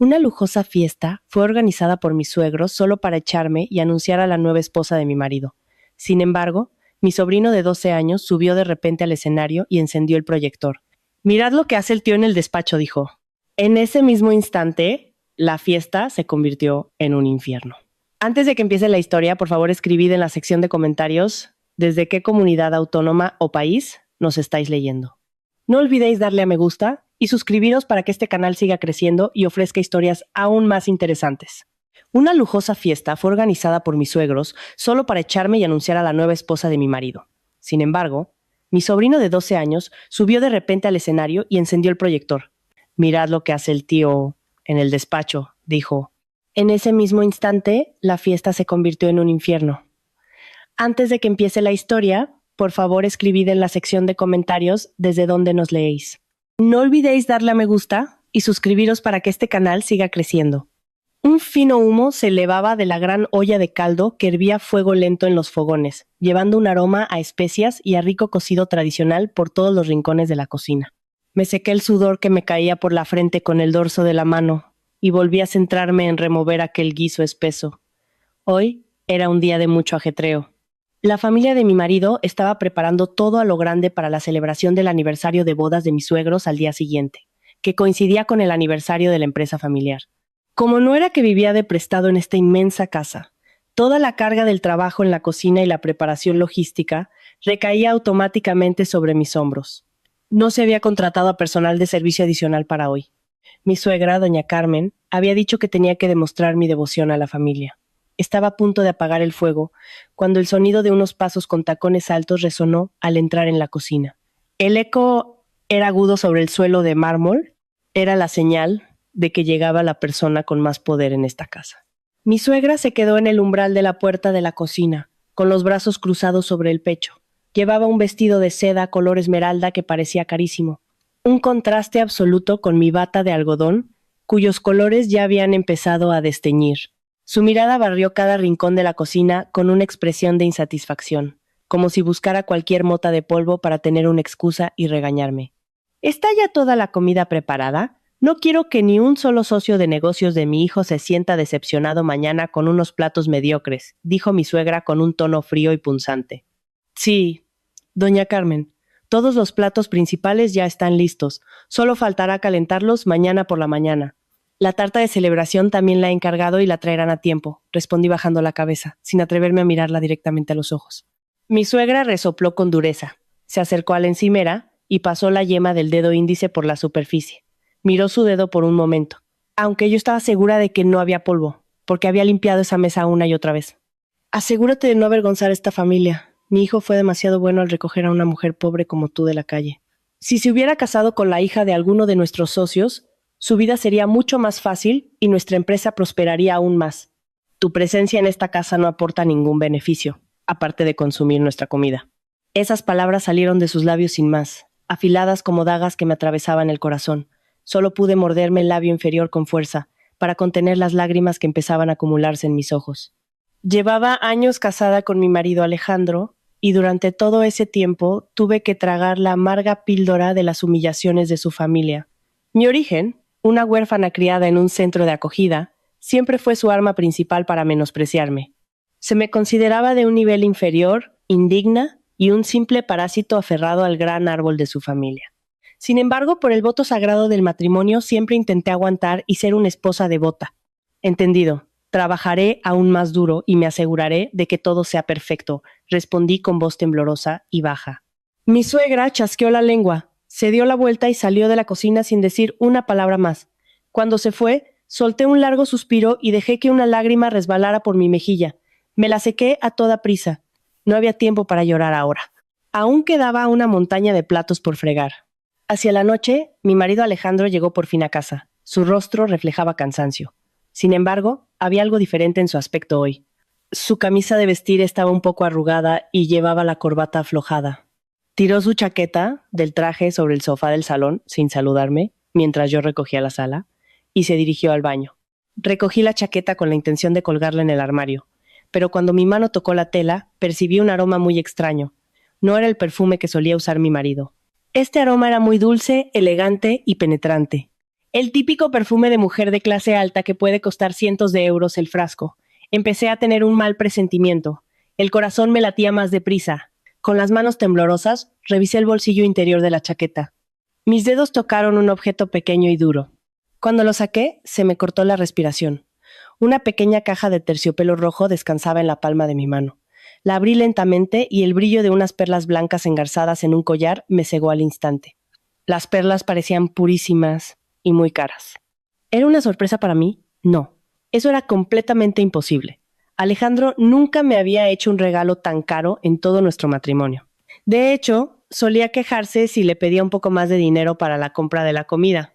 Una lujosa fiesta fue organizada por mis suegros solo para echarme y anunciar a la nueva esposa de mi marido. Sin embargo, mi sobrino de 12 años subió de repente al escenario y encendió el proyector. «Mirad lo que hace el tío en el despacho», dijo. En ese mismo instante, la fiesta se convirtió en un infierno. Antes de que empiece la historia, por favor escribid en la sección de comentarios desde qué comunidad autónoma o país nos estáis leyendo. No olvidéis darle a me gusta y suscribiros para que este canal siga creciendo y ofrezca historias aún más interesantes. Una lujosa fiesta fue organizada por mis suegros solo para echarme y anunciar a la nueva esposa de mi marido. Sin embargo, mi sobrino de 12 años subió de repente al escenario y encendió el proyector. «Mirad lo que hace el tío en el despacho», dijo. En ese mismo instante, la fiesta se convirtió en un infierno. Antes de que empiece la historia, por favor escribid en la sección de comentarios desde dónde nos leéis. No olvidéis darle a me gusta y suscribiros para que este canal siga creciendo. Un fino humo se elevaba de la gran olla de caldo que hervía a fuego lento en los fogones, llevando un aroma a especias y a rico cocido tradicional por todos los rincones de la cocina. Me sequé el sudor que me caía por la frente con el dorso de la mano y volví a centrarme en remover aquel guiso espeso. Hoy era un día de mucho ajetreo. La familia de mi marido estaba preparando todo a lo grande para la celebración del aniversario de bodas de mis suegros al día siguiente, que coincidía con el aniversario de la empresa familiar. Como no era que vivía de prestado en esta inmensa casa, toda la carga del trabajo en la cocina y la preparación logística recaía automáticamente sobre mis hombros. No se había contratado a personal de servicio adicional para hoy. Mi suegra, doña Carmen, había dicho que tenía que demostrar mi devoción a la familia. Estaba a punto de apagar el fuego cuando el sonido de unos pasos con tacones altos resonó al entrar en la cocina. El eco era agudo sobre el suelo de mármol. Era la señal de que llegaba la persona con más poder en esta casa. Mi suegra se quedó en el umbral de la puerta de la cocina, con los brazos cruzados sobre el pecho. Llevaba un vestido de seda color esmeralda que parecía carísimo. Un contraste absoluto con mi bata de algodón, cuyos colores ya habían empezado a desteñir. Su mirada barrió cada rincón de la cocina con una expresión de insatisfacción, como si buscara cualquier mota de polvo para tener una excusa y regañarme. ¿Está ya toda la comida preparada? No quiero que ni un solo socio de negocios de mi hijo se sienta decepcionado mañana con unos platos mediocres, dijo mi suegra con un tono frío y punzante. Sí, doña Carmen, todos los platos principales ya están listos, solo faltará calentarlos mañana por la mañana. La tarta de celebración también la he encargado y la traerán a tiempo, respondí bajando la cabeza, sin atreverme a mirarla directamente a los ojos. Mi suegra resopló con dureza, se acercó a la encimera y pasó la yema del dedo índice por la superficie. Miró su dedo por un momento, aunque yo estaba segura de que no había polvo, porque había limpiado esa mesa una y otra vez. Asegúrate de no avergonzar a esta familia. Mi hijo fue demasiado bueno al recoger a una mujer pobre como tú de la calle. Si se hubiera casado con la hija de alguno de nuestros socios, su vida sería mucho más fácil y nuestra empresa prosperaría aún más. Tu presencia en esta casa no aporta ningún beneficio, aparte de consumir nuestra comida. Esas palabras salieron de sus labios sin más, afiladas como dagas que me atravesaban el corazón. Solo pude morderme el labio inferior con fuerza, para contener las lágrimas que empezaban a acumularse en mis ojos. Llevaba años casada con mi marido Alejandro, y durante todo ese tiempo tuve que tragar la amarga píldora de las humillaciones de su familia. Mi origen, una huérfana criada en un centro de acogida, siempre fue su arma principal para menospreciarme. Se me consideraba de un nivel inferior, indigna y un simple parásito aferrado al gran árbol de su familia. Sin embargo, por el voto sagrado del matrimonio siempre intenté aguantar y ser una esposa devota. Entendido. Trabajaré aún más duro y me aseguraré de que todo sea perfecto, respondí con voz temblorosa y baja. Mi suegra chasqueó la lengua, se dio la vuelta y salió de la cocina sin decir una palabra más. Cuando se fue, solté un largo suspiro y dejé que una lágrima resbalara por mi mejilla. Me la sequé a toda prisa. No había tiempo para llorar ahora. Aún quedaba una montaña de platos por fregar. Hacia la noche, mi marido Alejandro llegó por fin a casa. Su rostro reflejaba cansancio. Sin embargo, había algo diferente en su aspecto hoy. Su camisa de vestir estaba un poco arrugada y llevaba la corbata aflojada. Tiró su chaqueta del traje sobre el sofá del salón, sin saludarme, mientras yo recogía la sala, y se dirigió al baño. Recogí la chaqueta con la intención de colgarla en el armario, pero cuando mi mano tocó la tela, percibí un aroma muy extraño. No era el perfume que solía usar mi marido. Este aroma era muy dulce, elegante y penetrante. El típico perfume de mujer de clase alta que puede costar cientos de euros el frasco. Empecé a tener un mal presentimiento. El corazón me latía más deprisa. Con las manos temblorosas, revisé el bolsillo interior de la chaqueta. Mis dedos tocaron un objeto pequeño y duro. Cuando lo saqué, se me cortó la respiración. Una pequeña caja de terciopelo rojo descansaba en la palma de mi mano. La abrí lentamente y el brillo de unas perlas blancas engarzadas en un collar me cegó al instante. Las perlas parecían purísimas y muy caras. ¿Era una sorpresa para mí? No. Eso era completamente imposible. Alejandro nunca me había hecho un regalo tan caro en todo nuestro matrimonio. De hecho, solía quejarse si le pedía un poco más de dinero para la compra de la comida.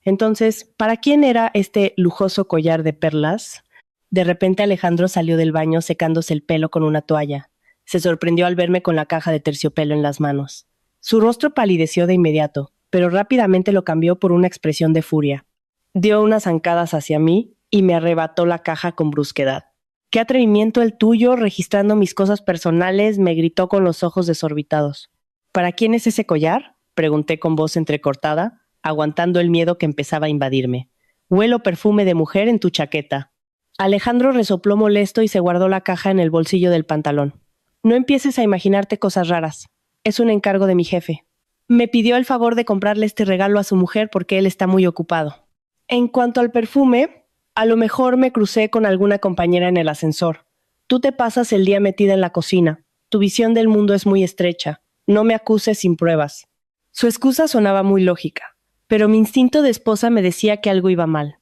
Entonces, ¿para quién era este lujoso collar de perlas? De repente Alejandro salió del baño secándose el pelo con una toalla. Se sorprendió al verme con la caja de terciopelo en las manos. Su rostro palideció de inmediato, pero rápidamente lo cambió por una expresión de furia. Dio unas zancadas hacia mí y me arrebató la caja con brusquedad. «¡Qué atrevimiento el tuyo, registrando mis cosas personales!», me gritó con los ojos desorbitados. «¿Para quién es ese collar?», pregunté con voz entrecortada, aguantando el miedo que empezaba a invadirme. «Huelo perfume de mujer en tu chaqueta». Alejandro resopló molesto y se guardó la caja en el bolsillo del pantalón. «No empieces a imaginarte cosas raras. Es un encargo de mi jefe. Me pidió el favor de comprarle este regalo a su mujer porque él está muy ocupado». En cuanto al perfume, a lo mejor me crucé con alguna compañera en el ascensor. Tú te pasas el día metida en la cocina. Tu visión del mundo es muy estrecha. No me acuses sin pruebas. Su excusa sonaba muy lógica, pero mi instinto de esposa me decía que algo iba mal.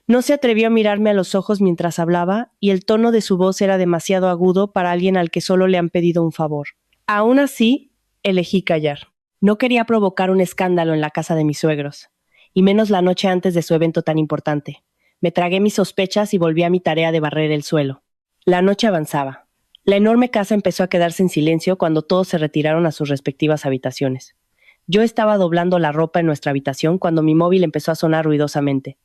No se atrevió a mirarme a los ojos mientras hablaba y el tono de su voz era demasiado agudo para alguien al que solo le han pedido un favor. Aún así, elegí callar. No quería provocar un escándalo en la casa de mis suegros, y menos la noche antes de su evento tan importante. Me tragué mis sospechas y volví a mi tarea de barrer el suelo. La noche avanzaba. La enorme casa empezó a quedarse en silencio cuando todos se retiraron a sus respectivas habitaciones. Yo estaba doblando la ropa en nuestra habitación cuando mi móvil empezó a sonar ruidosamente.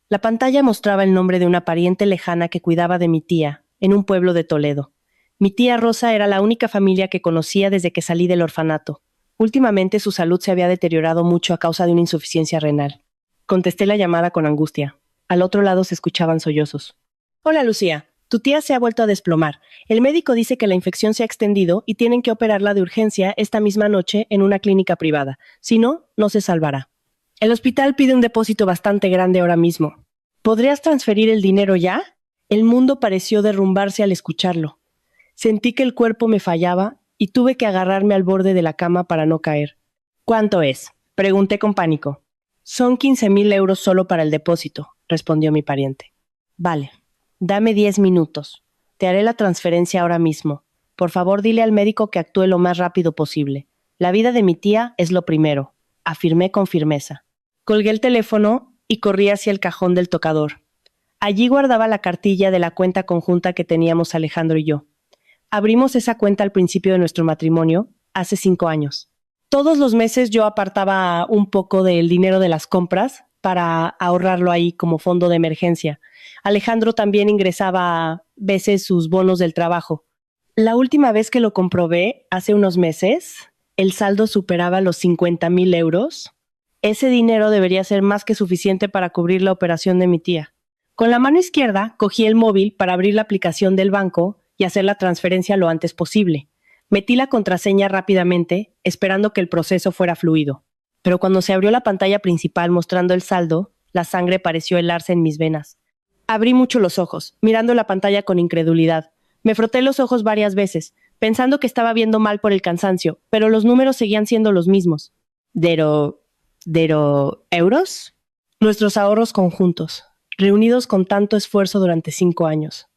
La pantalla mostraba el nombre de una pariente lejana que cuidaba de mi tía, en un pueblo de Toledo. Mi tía Rosa era la única familia que conocía desde que salí del orfanato. Últimamente su salud se había deteriorado mucho a causa de una insuficiencia renal. Contesté la llamada con angustia. Al otro lado se escuchaban sollozos. «Hola, Lucía. Tu tía se ha vuelto a desplomar. El médico dice que la infección se ha extendido y tienen que operarla de urgencia esta misma noche en una clínica privada. Si no, no se salvará. El hospital pide un depósito bastante grande ahora mismo. ¿Podrías transferir el dinero ya?». El mundo pareció derrumbarse al escucharlo. Sentí que el cuerpo me fallaba y tuve que agarrarme al borde de la cama para no caer. «¿Cuánto es?», pregunté con pánico. «Son 15.000 euros solo para el depósito», respondió mi pariente. «Vale, dame 10 minutos. Te haré la transferencia ahora mismo. Por favor, dile al médico que actúe lo más rápido posible. La vida de mi tía es lo primero», afirmé con firmeza. Colgué el teléfono y corrí hacia el cajón del tocador. Allí guardaba la cartilla de la cuenta conjunta que teníamos Alejandro y yo. Abrimos esa cuenta al principio de nuestro matrimonio, hace 5 años. Todos los meses yo apartaba un poco del dinero de las compras para ahorrarlo ahí como fondo de emergencia. Alejandro también ingresaba a veces sus bonos del trabajo. La última vez que lo comprobé, hace unos meses, el saldo superaba los 50.000 euros. Ese dinero debería ser más que suficiente para cubrir la operación de mi tía. Con la mano izquierda cogí el móvil para abrir la aplicación del banco y hacer la transferencia lo antes posible. Metí la contraseña rápidamente, esperando que el proceso fuera fluido. Pero cuando se abrió la pantalla principal mostrando el saldo, la sangre pareció helarse en mis venas. Abrí mucho los ojos, mirando la pantalla con incredulidad. Me froté los ojos varias veces, pensando que estaba viendo mal por el cansancio, pero los números seguían siendo los mismos. ¿Euros? Nuestros ahorros conjuntos, reunidos con tanto esfuerzo durante 5 años.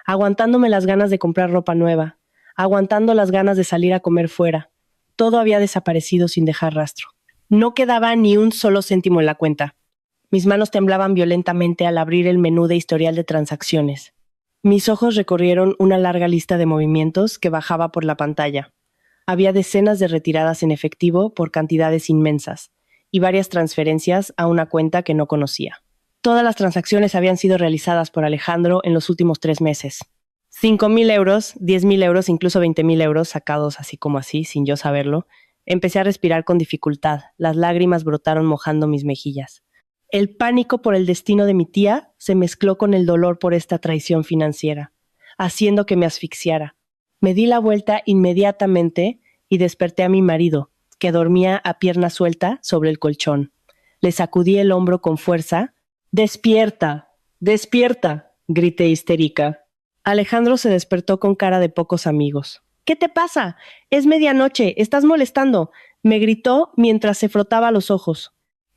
Aguantándome las ganas de comprar ropa nueva, aguantando las ganas de salir a comer fuera. Todo había desaparecido sin dejar rastro. No quedaba ni un solo céntimo en la cuenta. Mis manos temblaban violentamente al abrir el menú de historial de transacciones. Mis ojos recorrieron una larga lista de movimientos que bajaba por la pantalla. Había decenas de retiradas en efectivo por cantidades inmensas y varias transferencias a una cuenta que no conocía. Todas las transacciones habían sido realizadas por Alejandro en los últimos 3 meses. 5.000 euros, 10.000 euros, incluso 20.000 euros sacados así como así, sin yo saberlo. Empecé a respirar con dificultad. Las lágrimas brotaron mojando mis mejillas. El pánico por el destino de mi tía se mezcló con el dolor por esta traición financiera, haciendo que me asfixiara. Me di la vuelta inmediatamente y desperté a mi marido, que dormía a pierna suelta sobre el colchón. Le sacudí el hombro con fuerza. ¡Despierta! ¡Despierta!, grité histérica. Alejandro se despertó con cara de pocos amigos. ¿Qué te pasa? Es medianoche, estás molestando, me gritó mientras se frotaba los ojos.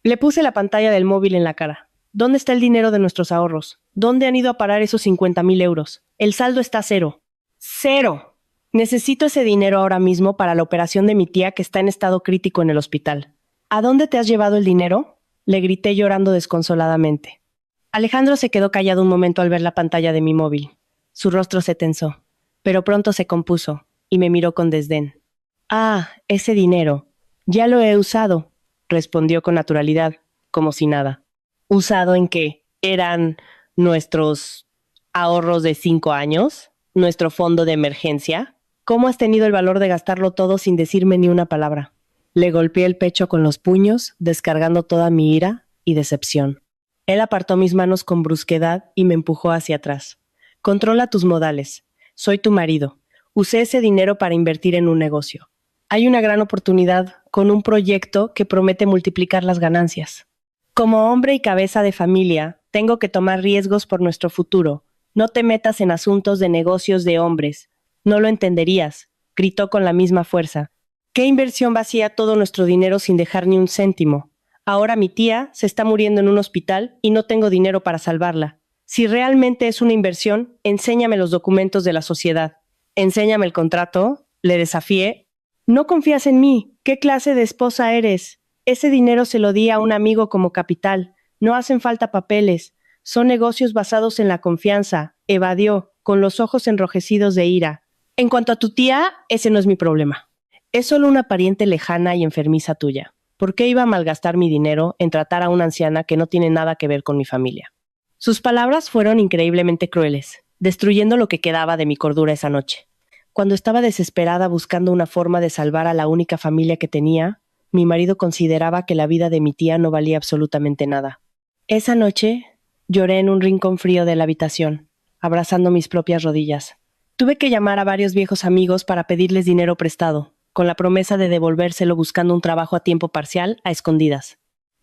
Le puse la pantalla del móvil en la cara. ¿Dónde está el dinero de nuestros ahorros? ¿Dónde han ido a parar esos 50,000 euros? El saldo está cero. ¡Cero! Necesito ese dinero ahora mismo para la operación de mi tía que está en estado crítico en el hospital. ¿A dónde te has llevado el dinero?, le grité llorando desconsoladamente. Alejandro se quedó callado un momento al ver la pantalla de mi móvil. Su rostro se tensó, pero pronto se compuso y me miró con desdén. Ah, ese dinero. Ya lo he usado, respondió con naturalidad, como si nada. ¿Usado en qué? ¿Eran nuestros ahorros de 5 años? ¿Nuestro fondo de emergencia? ¿Cómo has tenido el valor de gastarlo todo sin decirme ni una palabra? Le golpeé el pecho con los puños, descargando toda mi ira y decepción. Él apartó mis manos con brusquedad y me empujó hacia atrás. Controla tus modales. Soy tu marido. Usé ese dinero para invertir en un negocio. Hay una gran oportunidad con un proyecto que promete multiplicar las ganancias. Como hombre y cabeza de familia, tengo que tomar riesgos por nuestro futuro. No te metas en asuntos de negocios de hombres. No lo entenderías, gritó con la misma fuerza. ¿Qué inversión vacía todo nuestro dinero sin dejar ni un céntimo? Ahora mi tía se está muriendo en un hospital y no tengo dinero para salvarla. Si realmente es una inversión, enséñame los documentos de la sociedad. Enséñame el contrato, le desafié. No confías en mí. ¿Qué clase de esposa eres? Ese dinero se lo di a un amigo como capital. No hacen falta papeles. Son negocios basados en la confianza. Evadió, con los ojos enrojecidos de ira. En cuanto a tu tía, ese no es mi problema. Es solo una pariente lejana y enfermiza tuya. ¿Por qué iba a malgastar mi dinero en tratar a una anciana que no tiene nada que ver con mi familia? Sus palabras fueron increíblemente crueles, destruyendo lo que quedaba de mi cordura esa noche. Cuando estaba desesperada buscando una forma de salvar a la única familia que tenía, mi marido consideraba que la vida de mi tía no valía absolutamente nada. Esa noche, lloré en un rincón frío de la habitación, abrazando mis propias rodillas. Tuve que llamar a varios viejos amigos para pedirles dinero prestado, con la promesa de devolvérselo buscando un trabajo a tiempo parcial a escondidas.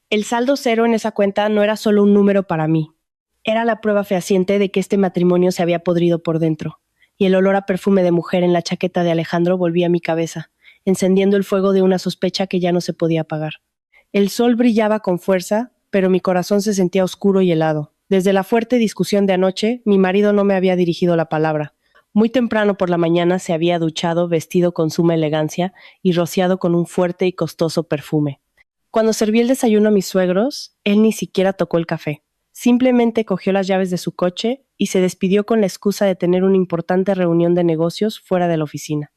El saldo cero en esa cuenta no era solo un número para mí. Era la prueba fehaciente de que este matrimonio se había podrido por dentro, y el olor a perfume de mujer en la chaqueta de Alejandro volvía a mi cabeza, encendiendo el fuego de una sospecha que ya no se podía apagar. El sol brillaba con fuerza, pero mi corazón se sentía oscuro y helado. Desde la fuerte discusión de anoche, mi marido no me había dirigido la palabra. Muy temprano por la mañana se había duchado, vestido con suma elegancia y rociado con un fuerte y costoso perfume. Cuando serví el desayuno a mis suegros, él ni siquiera tocó el café. Simplemente cogió las llaves de su coche y se despidió con la excusa de tener una importante reunión de negocios fuera de la oficina.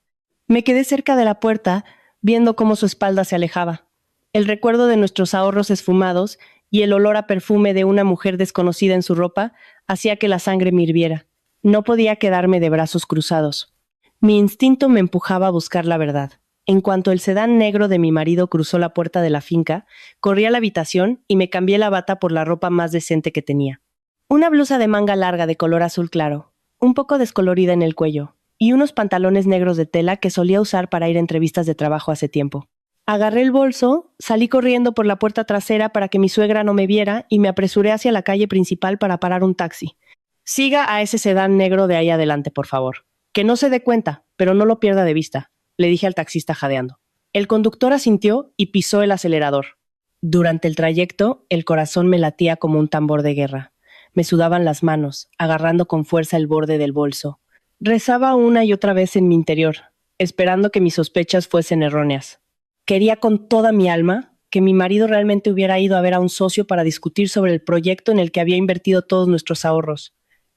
Me quedé cerca de la puerta, viendo cómo su espalda se alejaba. El recuerdo de nuestros ahorros esfumados y el olor a perfume de una mujer desconocida en su ropa hacía que la sangre me hirviera. No podía quedarme de brazos cruzados. Mi instinto me empujaba a buscar la verdad. En cuanto el sedán negro de mi marido cruzó la puerta de la finca, corrí a la habitación y me cambié la bata por la ropa más decente que tenía. Una blusa de manga larga de color azul claro, un poco descolorida en el cuello, y unos pantalones negros de tela que solía usar para ir a entrevistas de trabajo hace tiempo. Agarré el bolso, salí corriendo por la puerta trasera para que mi suegra no me viera y me apresuré hacia la calle principal para parar un taxi. Siga a ese sedán negro de ahí adelante, por favor. Que no se dé cuenta, pero no lo pierda de vista, le dije al taxista jadeando. El conductor asintió y pisó el acelerador. Durante el trayecto, el corazón me latía como un tambor de guerra. Me sudaban las manos, agarrando con fuerza el borde del bolso. Rezaba una y otra vez en mi interior, esperando que mis sospechas fuesen erróneas. Quería con toda mi alma que mi marido realmente hubiera ido a ver a un socio para discutir sobre el proyecto en el que había invertido todos nuestros ahorros.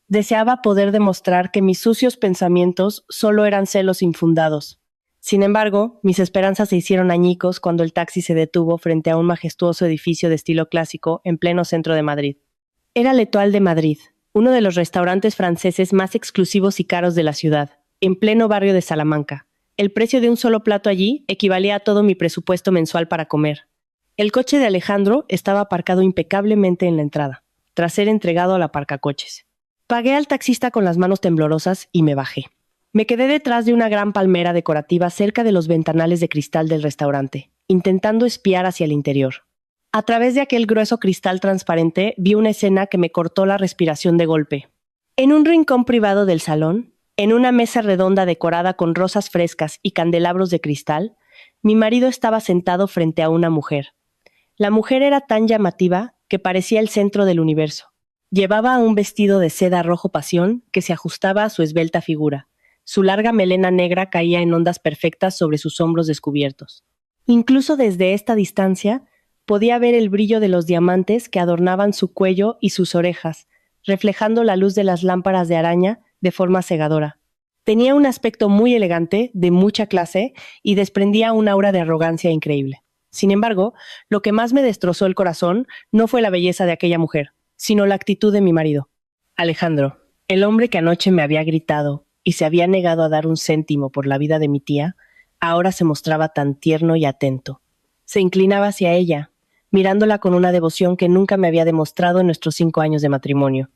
Deseaba poder demostrar que mis sucios pensamientos solo eran celos infundados. Sin embargo, mis esperanzas se hicieron añicos cuando el taxi se detuvo frente a un majestuoso edificio de estilo clásico en pleno centro de Madrid. Era l'Étoile de Madrid, uno de los restaurantes franceses más exclusivos y caros de la ciudad, en pleno barrio de Salamanca. El precio de un solo plato allí equivalía a todo mi presupuesto mensual para comer. El coche de Alejandro estaba aparcado impecablemente en la entrada, tras ser entregado al aparcacoches. Pagué al taxista con las manos temblorosas y me bajé. Me quedé detrás de una gran palmera decorativa cerca de los ventanales de cristal del restaurante, intentando espiar hacia el interior. A través de aquel grueso cristal transparente vi una escena que me cortó la respiración de golpe. En un rincón privado del salón, en una mesa redonda decorada con rosas frescas y candelabros de cristal, mi marido estaba sentado frente a una mujer. La mujer era tan llamativa que parecía el centro del universo. Llevaba un vestido de seda rojo pasión que se ajustaba a su esbelta figura. Su larga melena negra caía en ondas perfectas sobre sus hombros descubiertos. Incluso desde esta distancia, podía ver el brillo de los diamantes que adornaban su cuello y sus orejas, reflejando la luz de las lámparas de araña de forma cegadora. Tenía un aspecto muy elegante, de mucha clase, y desprendía un aura de arrogancia increíble. Sin embargo, lo que más me destrozó el corazón no fue la belleza de aquella mujer, sino la actitud de mi marido. Alejandro, el hombre que anoche me había gritado y se había negado a dar un céntimo por la vida de mi tía, ahora se mostraba tan tierno y atento. Se inclinaba hacia ella, mirándola con una devoción que nunca me había demostrado en nuestros 5 años de matrimonio.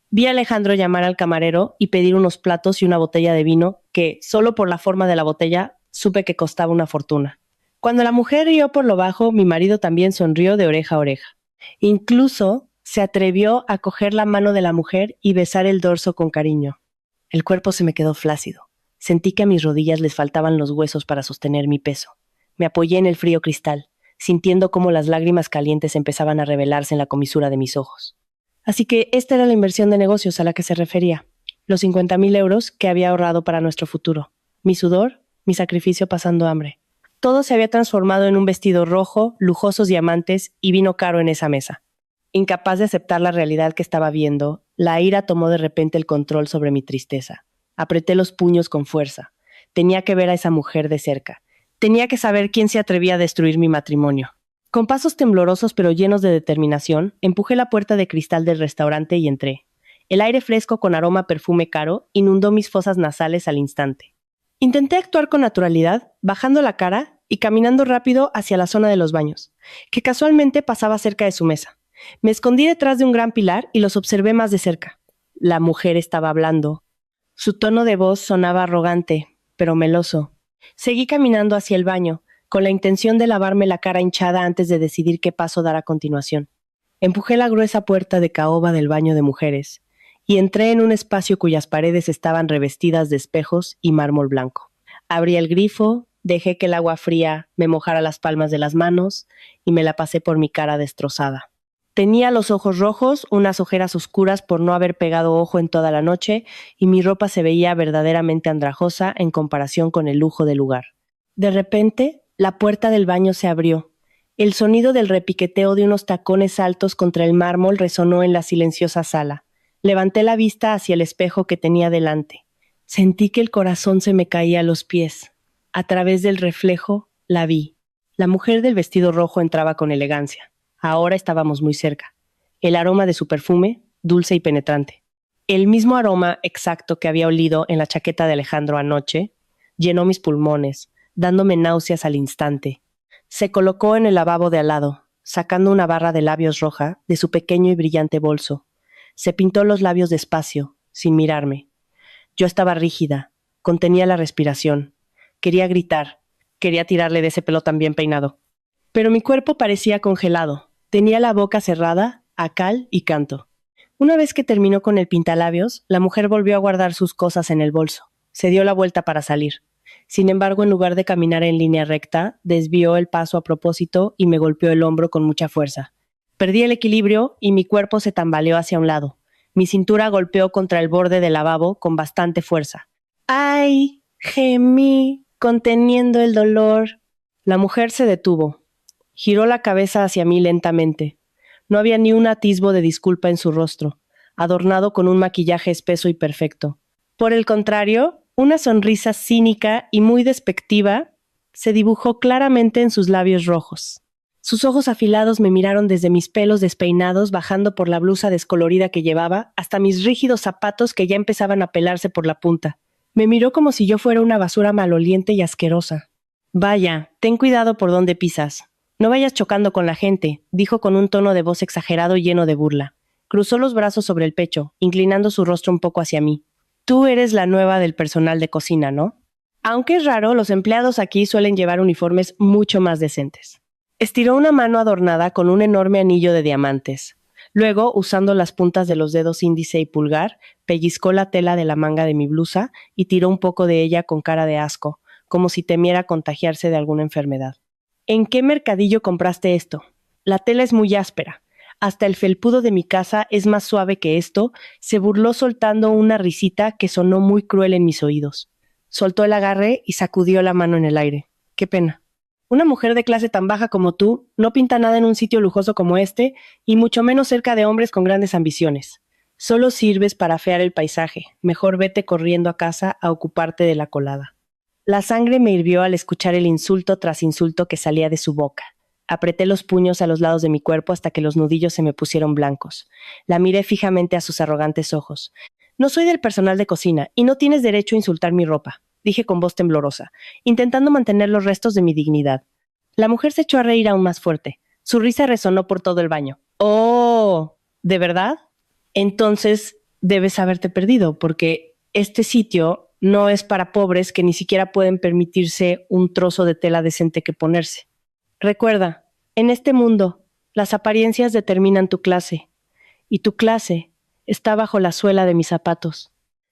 Vi a Alejandro llamar al camarero y pedir unos platos y una botella de vino que, solo por la forma de la botella, supe que costaba una fortuna. Cuando la mujer rió por lo bajo, mi marido también sonrió de oreja a oreja. Incluso se atrevió a coger la mano de la mujer y besar el dorso con cariño. El cuerpo se me quedó flácido. Sentí que a mis rodillas les faltaban los huesos para sostener mi peso. Me apoyé en el frío cristal, sintiendo cómo las lágrimas calientes empezaban a revelarse en la comisura de mis ojos. Así que esta era la inversión de negocios a la que se refería. Los 50,000 euros que había ahorrado para nuestro futuro. Mi sudor, mi sacrificio pasando hambre. Todo se había transformado en un vestido rojo, lujosos diamantes y vino caro en esa mesa. Incapaz de aceptar la realidad que estaba viendo, la ira tomó de repente el control sobre mi tristeza. Apreté los puños con fuerza. Tenía que ver a esa mujer de cerca. Tenía que saber quién se atrevía a destruir mi matrimonio. Con pasos temblorosos pero llenos de determinación, empujé la puerta de cristal del restaurante y entré. El aire fresco con aroma a perfume caro inundó mis fosas nasales al instante. Intenté actuar con naturalidad, bajando la cara y caminando rápido hacia la zona de los baños, que casualmente pasaba cerca de su mesa. Me escondí detrás de un gran pilar y los observé más de cerca. La mujer estaba hablando. Su tono de voz sonaba arrogante, pero meloso. Seguí caminando hacia el baño, con la intención de lavarme la cara hinchada antes de decidir qué paso dar a continuación. Empujé la gruesa puerta de caoba del baño de mujeres y entré en un espacio cuyas paredes estaban revestidas de espejos y mármol blanco. Abrí el grifo, dejé que el agua fría me mojara las palmas de las manos y me la pasé por mi cara destrozada. Tenía los ojos rojos, unas ojeras oscuras por no haber pegado ojo en toda la noche y mi ropa se veía verdaderamente andrajosa en comparación con el lujo del lugar. De repente, la puerta del baño se abrió. El sonido del repiqueteo de unos tacones altos contra el mármol resonó en la silenciosa sala. Levanté la vista hacia el espejo que tenía delante. Sentí que el corazón se me caía a los pies. A través del reflejo, la vi. La mujer del vestido rojo entraba con elegancia. Ahora estábamos muy cerca. El aroma de su perfume, dulce y penetrante. El mismo aroma exacto que había olido en la chaqueta de Alejandro anoche, llenó mis pulmones, dándome náuseas al instante. Se colocó en el lavabo de al lado, sacando una barra de labios roja de su pequeño y brillante bolso. Se pintó los labios despacio, sin mirarme. Yo estaba rígida, contenía la respiración. Quería gritar, quería tirarle de ese pelo tan bien peinado. Pero mi cuerpo parecía congelado. Tenía la boca cerrada, a cal y canto. Una vez que terminó con el pintalabios, la mujer volvió a guardar sus cosas en el bolso. Se dio la vuelta para salir. Sin embargo, en lugar de caminar en línea recta, desvió el paso a propósito y me golpeó el hombro con mucha fuerza. Perdí el equilibrio y mi cuerpo se tambaleó hacia un lado. Mi cintura golpeó contra el borde del lavabo con bastante fuerza. ¡Ay! Gemí, conteniendo el dolor. La mujer se detuvo. Giró la cabeza hacia mí lentamente. No había ni un atisbo de disculpa en su rostro, adornado con un maquillaje espeso y perfecto. Por el contrario, una sonrisa cínica y muy despectiva se dibujó claramente en sus labios rojos. Sus ojos afilados me miraron desde mis pelos despeinados bajando por la blusa descolorida que llevaba hasta mis rígidos zapatos que ya empezaban a pelarse por la punta. Me miró como si yo fuera una basura maloliente y asquerosa. Vaya, ten cuidado por dónde pisas. No vayas chocando con la gente, dijo con un tono de voz exagerado y lleno de burla. Cruzó los brazos sobre el pecho, inclinando su rostro un poco hacia mí. Tú eres la nueva del personal de cocina, ¿no? Aunque es raro, los empleados aquí suelen llevar uniformes mucho más decentes. Estiró una mano adornada con un enorme anillo de diamantes. Luego, usando las puntas de los dedos índice y pulgar, pellizcó la tela de la manga de mi blusa y tiró un poco de ella con cara de asco, como si temiera contagiarse de alguna enfermedad. ¿En qué mercadillo compraste esto? La tela es muy áspera. Hasta el felpudo de mi casa es más suave que esto, se burló soltando una risita que sonó muy cruel en mis oídos. Soltó el agarre y sacudió la mano en el aire. Qué pena. Una mujer de clase tan baja como tú no pinta nada en un sitio lujoso como este, y mucho menos cerca de hombres con grandes ambiciones. Solo sirves para afear el paisaje. Mejor vete corriendo a casa a ocuparte de la colada. La sangre me hirvió al escuchar el insulto tras insulto que salía de su boca. Apreté los puños a los lados de mi cuerpo hasta que los nudillos se me pusieron blancos. La miré fijamente a sus arrogantes ojos. No soy del personal de cocina y no tienes derecho a insultar mi ropa, dije con voz temblorosa, intentando mantener los restos de mi dignidad. La mujer se echó a reír aún más fuerte. Su risa resonó por todo el baño. ¡Oh! ¿De verdad? Entonces debes haberte perdido, porque este sitio no es para pobres que ni siquiera pueden permitirse un trozo de tela decente que ponerse. Recuerda, en este mundo, las apariencias determinan tu clase, y tu clase está bajo la suela de mis zapatos.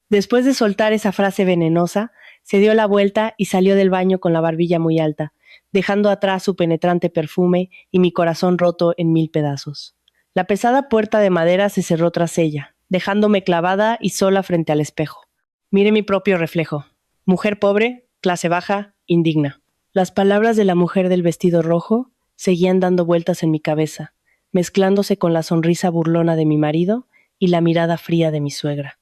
Después de soltar esa frase venenosa, se dio la vuelta y salió del baño con la barbilla muy alta, dejando atrás su penetrante perfume y mi corazón roto en 1000 pedazos. La pesada puerta de madera se cerró tras ella, dejándome clavada y sola frente al espejo. Miré mi propio reflejo. Mujer pobre, clase baja, indigna. Las palabras de la mujer del vestido rojo seguían dando vueltas en mi cabeza, mezclándose con la sonrisa burlona de mi marido y la mirada fría de mi suegra.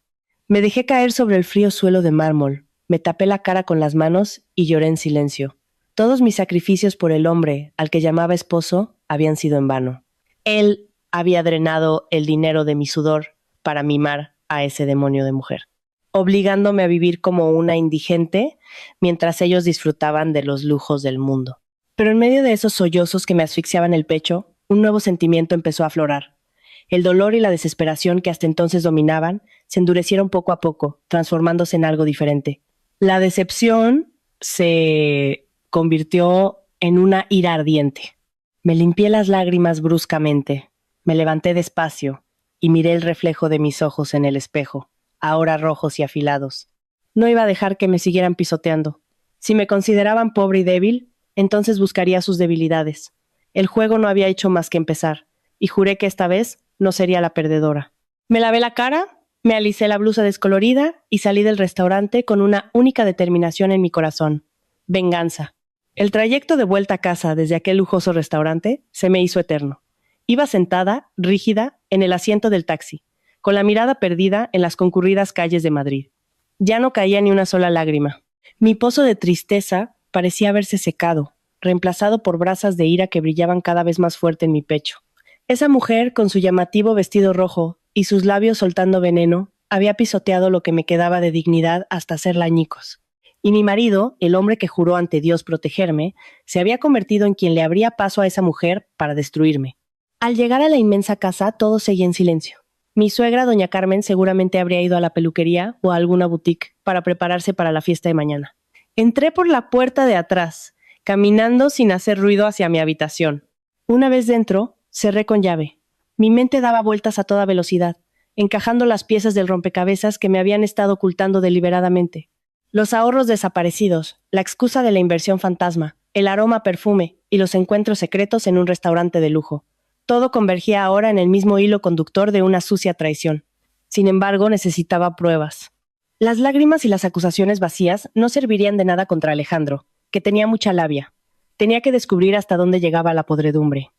Me dejé caer sobre el frío suelo de mármol, me tapé la cara con las manos y lloré en silencio. Todos mis sacrificios por el hombre, al que llamaba esposo, habían sido en vano. Él había drenado el dinero de mi sudor para mimar a ese demonio de mujer, obligándome a vivir como una indigente mientras ellos disfrutaban de los lujos del mundo. Pero en medio de esos sollozos que me asfixiaban el pecho, un nuevo sentimiento empezó a aflorar. El dolor y la desesperación que hasta entonces dominaban se endurecieron poco a poco, transformándose en algo diferente. La decepción se convirtió en una ira ardiente. Me limpié las lágrimas bruscamente, me levanté despacio y miré el reflejo de mis ojos en el espejo, ahora rojos y afilados. No iba a dejar que me siguieran pisoteando. Si me consideraban pobre y débil, entonces buscaría sus debilidades. El juego no había hecho más que empezar, y juré que esta vez no sería la perdedora. Me lavé la cara, me alicé la blusa descolorida y salí del restaurante con una única determinación en mi corazón: venganza. El trayecto de vuelta a casa desde aquel lujoso restaurante se me hizo eterno. Iba sentada, rígida, en el asiento del taxi, con la mirada perdida en las concurridas calles de Madrid. Ya no caía ni una sola lágrima. Mi pozo de tristeza parecía haberse secado, reemplazado por brasas de ira que brillaban cada vez más fuerte en mi pecho. Esa mujer, con su llamativo vestido rojo y sus labios soltando veneno, había pisoteado lo que me quedaba de dignidad hasta hacerla añicos. Y mi marido, el hombre que juró ante Dios protegerme, se había convertido en quien le abría paso a esa mujer para destruirme. Al llegar a la inmensa casa, todo seguía en silencio. Mi suegra, doña Carmen, seguramente habría ido a la peluquería o a alguna boutique para prepararse para la fiesta de mañana. Entré por la puerta de atrás, caminando sin hacer ruido hacia mi habitación. Una vez dentro, cerré con llave. Mi mente daba vueltas a toda velocidad, encajando las piezas del rompecabezas que me habían estado ocultando deliberadamente. Los ahorros desaparecidos, la excusa de la inversión fantasma, el aroma a perfume y los encuentros secretos en un restaurante de lujo. Todo convergía ahora en el mismo hilo conductor de una sucia traición. Sin embargo, necesitaba pruebas. Las lágrimas y las acusaciones vacías no servirían de nada contra Alejandro, que tenía mucha labia. Tenía que descubrir hasta dónde llegaba la podredumbre.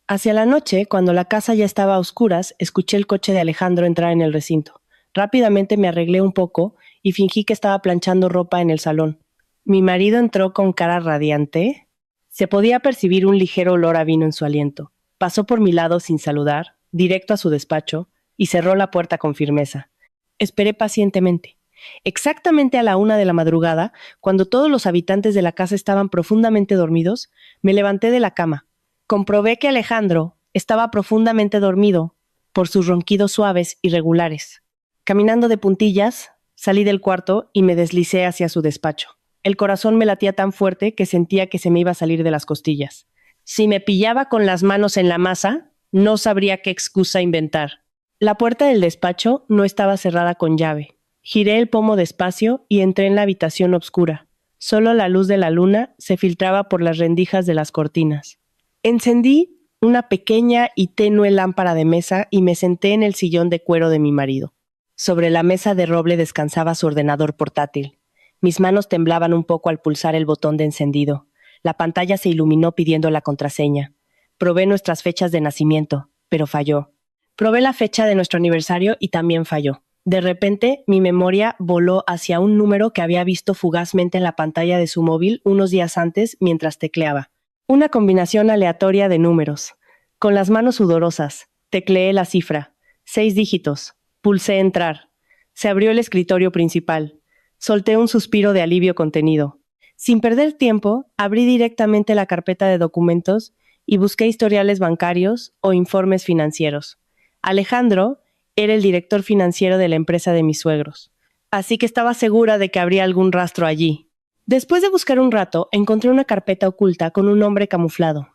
Hacia la noche, cuando la casa ya estaba a oscuras, escuché el coche de Alejandro entrar en el recinto. Rápidamente me arreglé un poco y fingí que estaba planchando ropa en el salón. Mi marido entró con cara radiante. Se podía percibir un ligero olor a vino en su aliento. Pasó por mi lado sin saludar, directo a su despacho, y cerró la puerta con firmeza. Esperé pacientemente. Exactamente a la 1 de la madrugada, cuando todos los habitantes de la casa estaban profundamente dormidos, me levanté de la cama. Comprobé que Alejandro estaba profundamente dormido por sus ronquidos suaves y regulares. Caminando de puntillas, salí del cuarto y me deslicé hacia su despacho. El corazón me latía tan fuerte que sentía que se me iba a salir de las costillas. Si me pillaba con las manos en la masa, no sabría qué excusa inventar. La puerta del despacho no estaba cerrada con llave. Giré el pomo despacio y entré en la habitación oscura. Solo la luz de la luna se filtraba por las rendijas de las cortinas. Encendí una pequeña y tenue lámpara de mesa y me senté en el sillón de cuero de mi marido. Sobre la mesa de roble descansaba su ordenador portátil. Mis manos temblaban un poco al pulsar el botón de encendido. La pantalla se iluminó pidiendo la contraseña. Probé nuestras fechas de nacimiento, pero falló. Probé la fecha de nuestro aniversario y también falló. De repente, mi memoria voló hacia un número que había visto fugazmente en la pantalla de su móvil unos días antes mientras tecleaba. Una combinación aleatoria de números. Con las manos sudorosas, tecleé la cifra. 6 dígitos. Pulsé entrar. Se abrió el escritorio principal. Solté un suspiro de alivio contenido. Sin perder tiempo, abrí directamente la carpeta de documentos y busqué historiales bancarios o informes financieros. Alejandro era el director financiero de la empresa de mis suegros, así que estaba segura de que habría algún rastro allí. Después de buscar un rato, encontré una carpeta oculta con un nombre camuflado.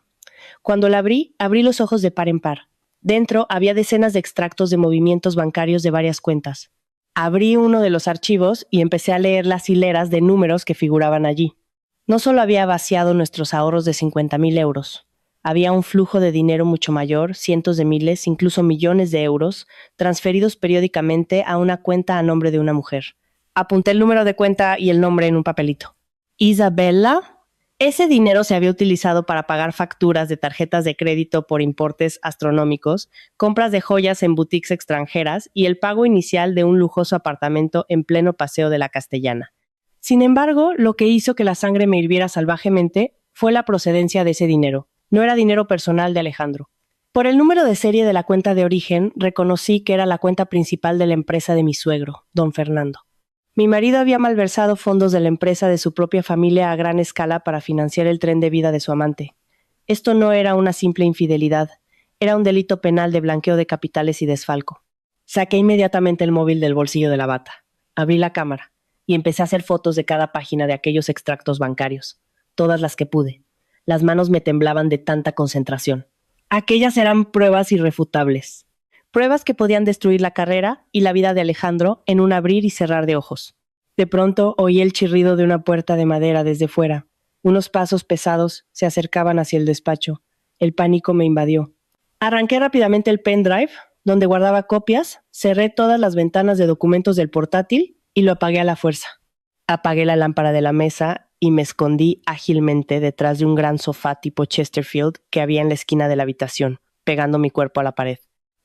Cuando la abrí los ojos de par en par. Dentro había decenas de extractos de movimientos bancarios de varias cuentas. Abrí uno de los archivos y empecé a leer las hileras de números que figuraban allí. No solo había vaciado nuestros ahorros de 50,000 euros. Había un flujo de dinero mucho mayor, cientos de miles, incluso millones de euros, transferidos periódicamente a una cuenta a nombre de una mujer. Apunté el número de cuenta y el nombre en un papelito. Isabella. Ese dinero se había utilizado para pagar facturas de tarjetas de crédito por importes astronómicos, compras de joyas en boutiques extranjeras y el pago inicial de un lujoso apartamento en pleno Paseo de la Castellana. Sin embargo, lo que hizo que la sangre me hirviera salvajemente fue la procedencia de ese dinero. No era dinero personal de Alejandro. Por el número de serie de la cuenta de origen, reconocí que era la cuenta principal de la empresa de mi suegro, don Fernando. Mi marido había malversado fondos de la empresa de su propia familia a gran escala para financiar el tren de vida de su amante. Esto no era una simple infidelidad, era un delito penal de blanqueo de capitales y desfalco. Saqué inmediatamente el móvil del bolsillo de la bata, abrí la cámara y empecé a hacer fotos de cada página de aquellos extractos bancarios, todas las que pude. Las manos me temblaban de tanta concentración. Aquellas eran pruebas irrefutables. Pruebas que podían destruir la carrera y la vida de Alejandro en un abrir y cerrar de ojos. De pronto oí el chirrido de una puerta de madera desde fuera. Unos pasos pesados se acercaban hacia el despacho. El pánico me invadió. Arranqué rápidamente el pendrive, donde guardaba copias, cerré todas las ventanas de documentos del portátil y lo apagué a la fuerza. Apagué la lámpara de la mesa y me escondí ágilmente detrás de un gran sofá tipo Chesterfield que había en la esquina de la habitación, pegando mi cuerpo a la pared.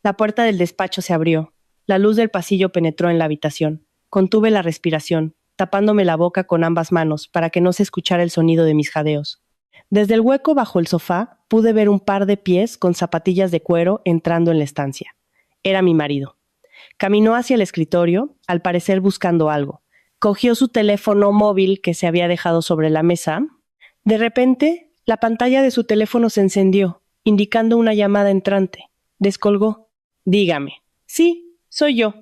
La puerta del despacho se abrió. La luz del pasillo penetró en la habitación. Contuve la respiración, tapándome la boca con ambas manos para que no se escuchara el sonido de mis jadeos. Desde el hueco bajo el sofá pude ver un par de pies con zapatillas de cuero entrando en la estancia. Era mi marido. Caminó hacia el escritorio, al parecer buscando algo. Cogió su teléfono móvil que se había dejado sobre la mesa. De repente, la pantalla de su teléfono se encendió, indicando una llamada entrante. Descolgó. Dígame. Sí, soy yo.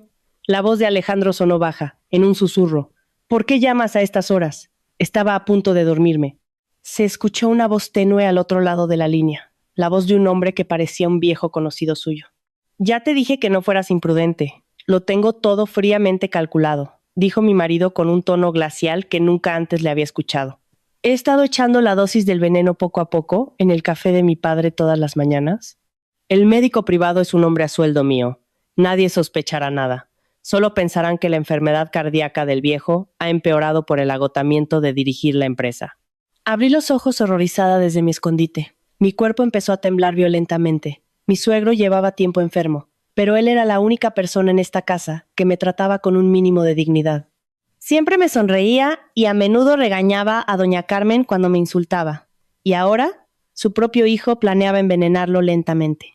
La voz de Alejandro sonó baja, en un susurro. ¿Por qué llamas a estas horas? Estaba a punto de dormirme. Se escuchó una voz tenue al otro lado de la línea, la voz de un hombre que parecía un viejo conocido suyo. Ya te dije que no fueras imprudente. Lo tengo todo fríamente calculado, dijo mi marido con un tono glacial que nunca antes le había escuchado. He estado echando la dosis del veneno poco a poco en el café de mi padre todas las mañanas. El médico privado es un hombre a sueldo mío. Nadie sospechará nada. Solo pensarán que la enfermedad cardíaca del viejo ha empeorado por el agotamiento de dirigir la empresa. Abrí los ojos horrorizada desde mi escondite. Mi cuerpo empezó a temblar violentamente. Mi suegro llevaba tiempo enfermo, pero él era la única persona en esta casa que me trataba con un mínimo de dignidad. Siempre me sonreía y a menudo regañaba a doña Carmen cuando me insultaba. Y ahora, su propio hijo planeaba envenenarlo lentamente.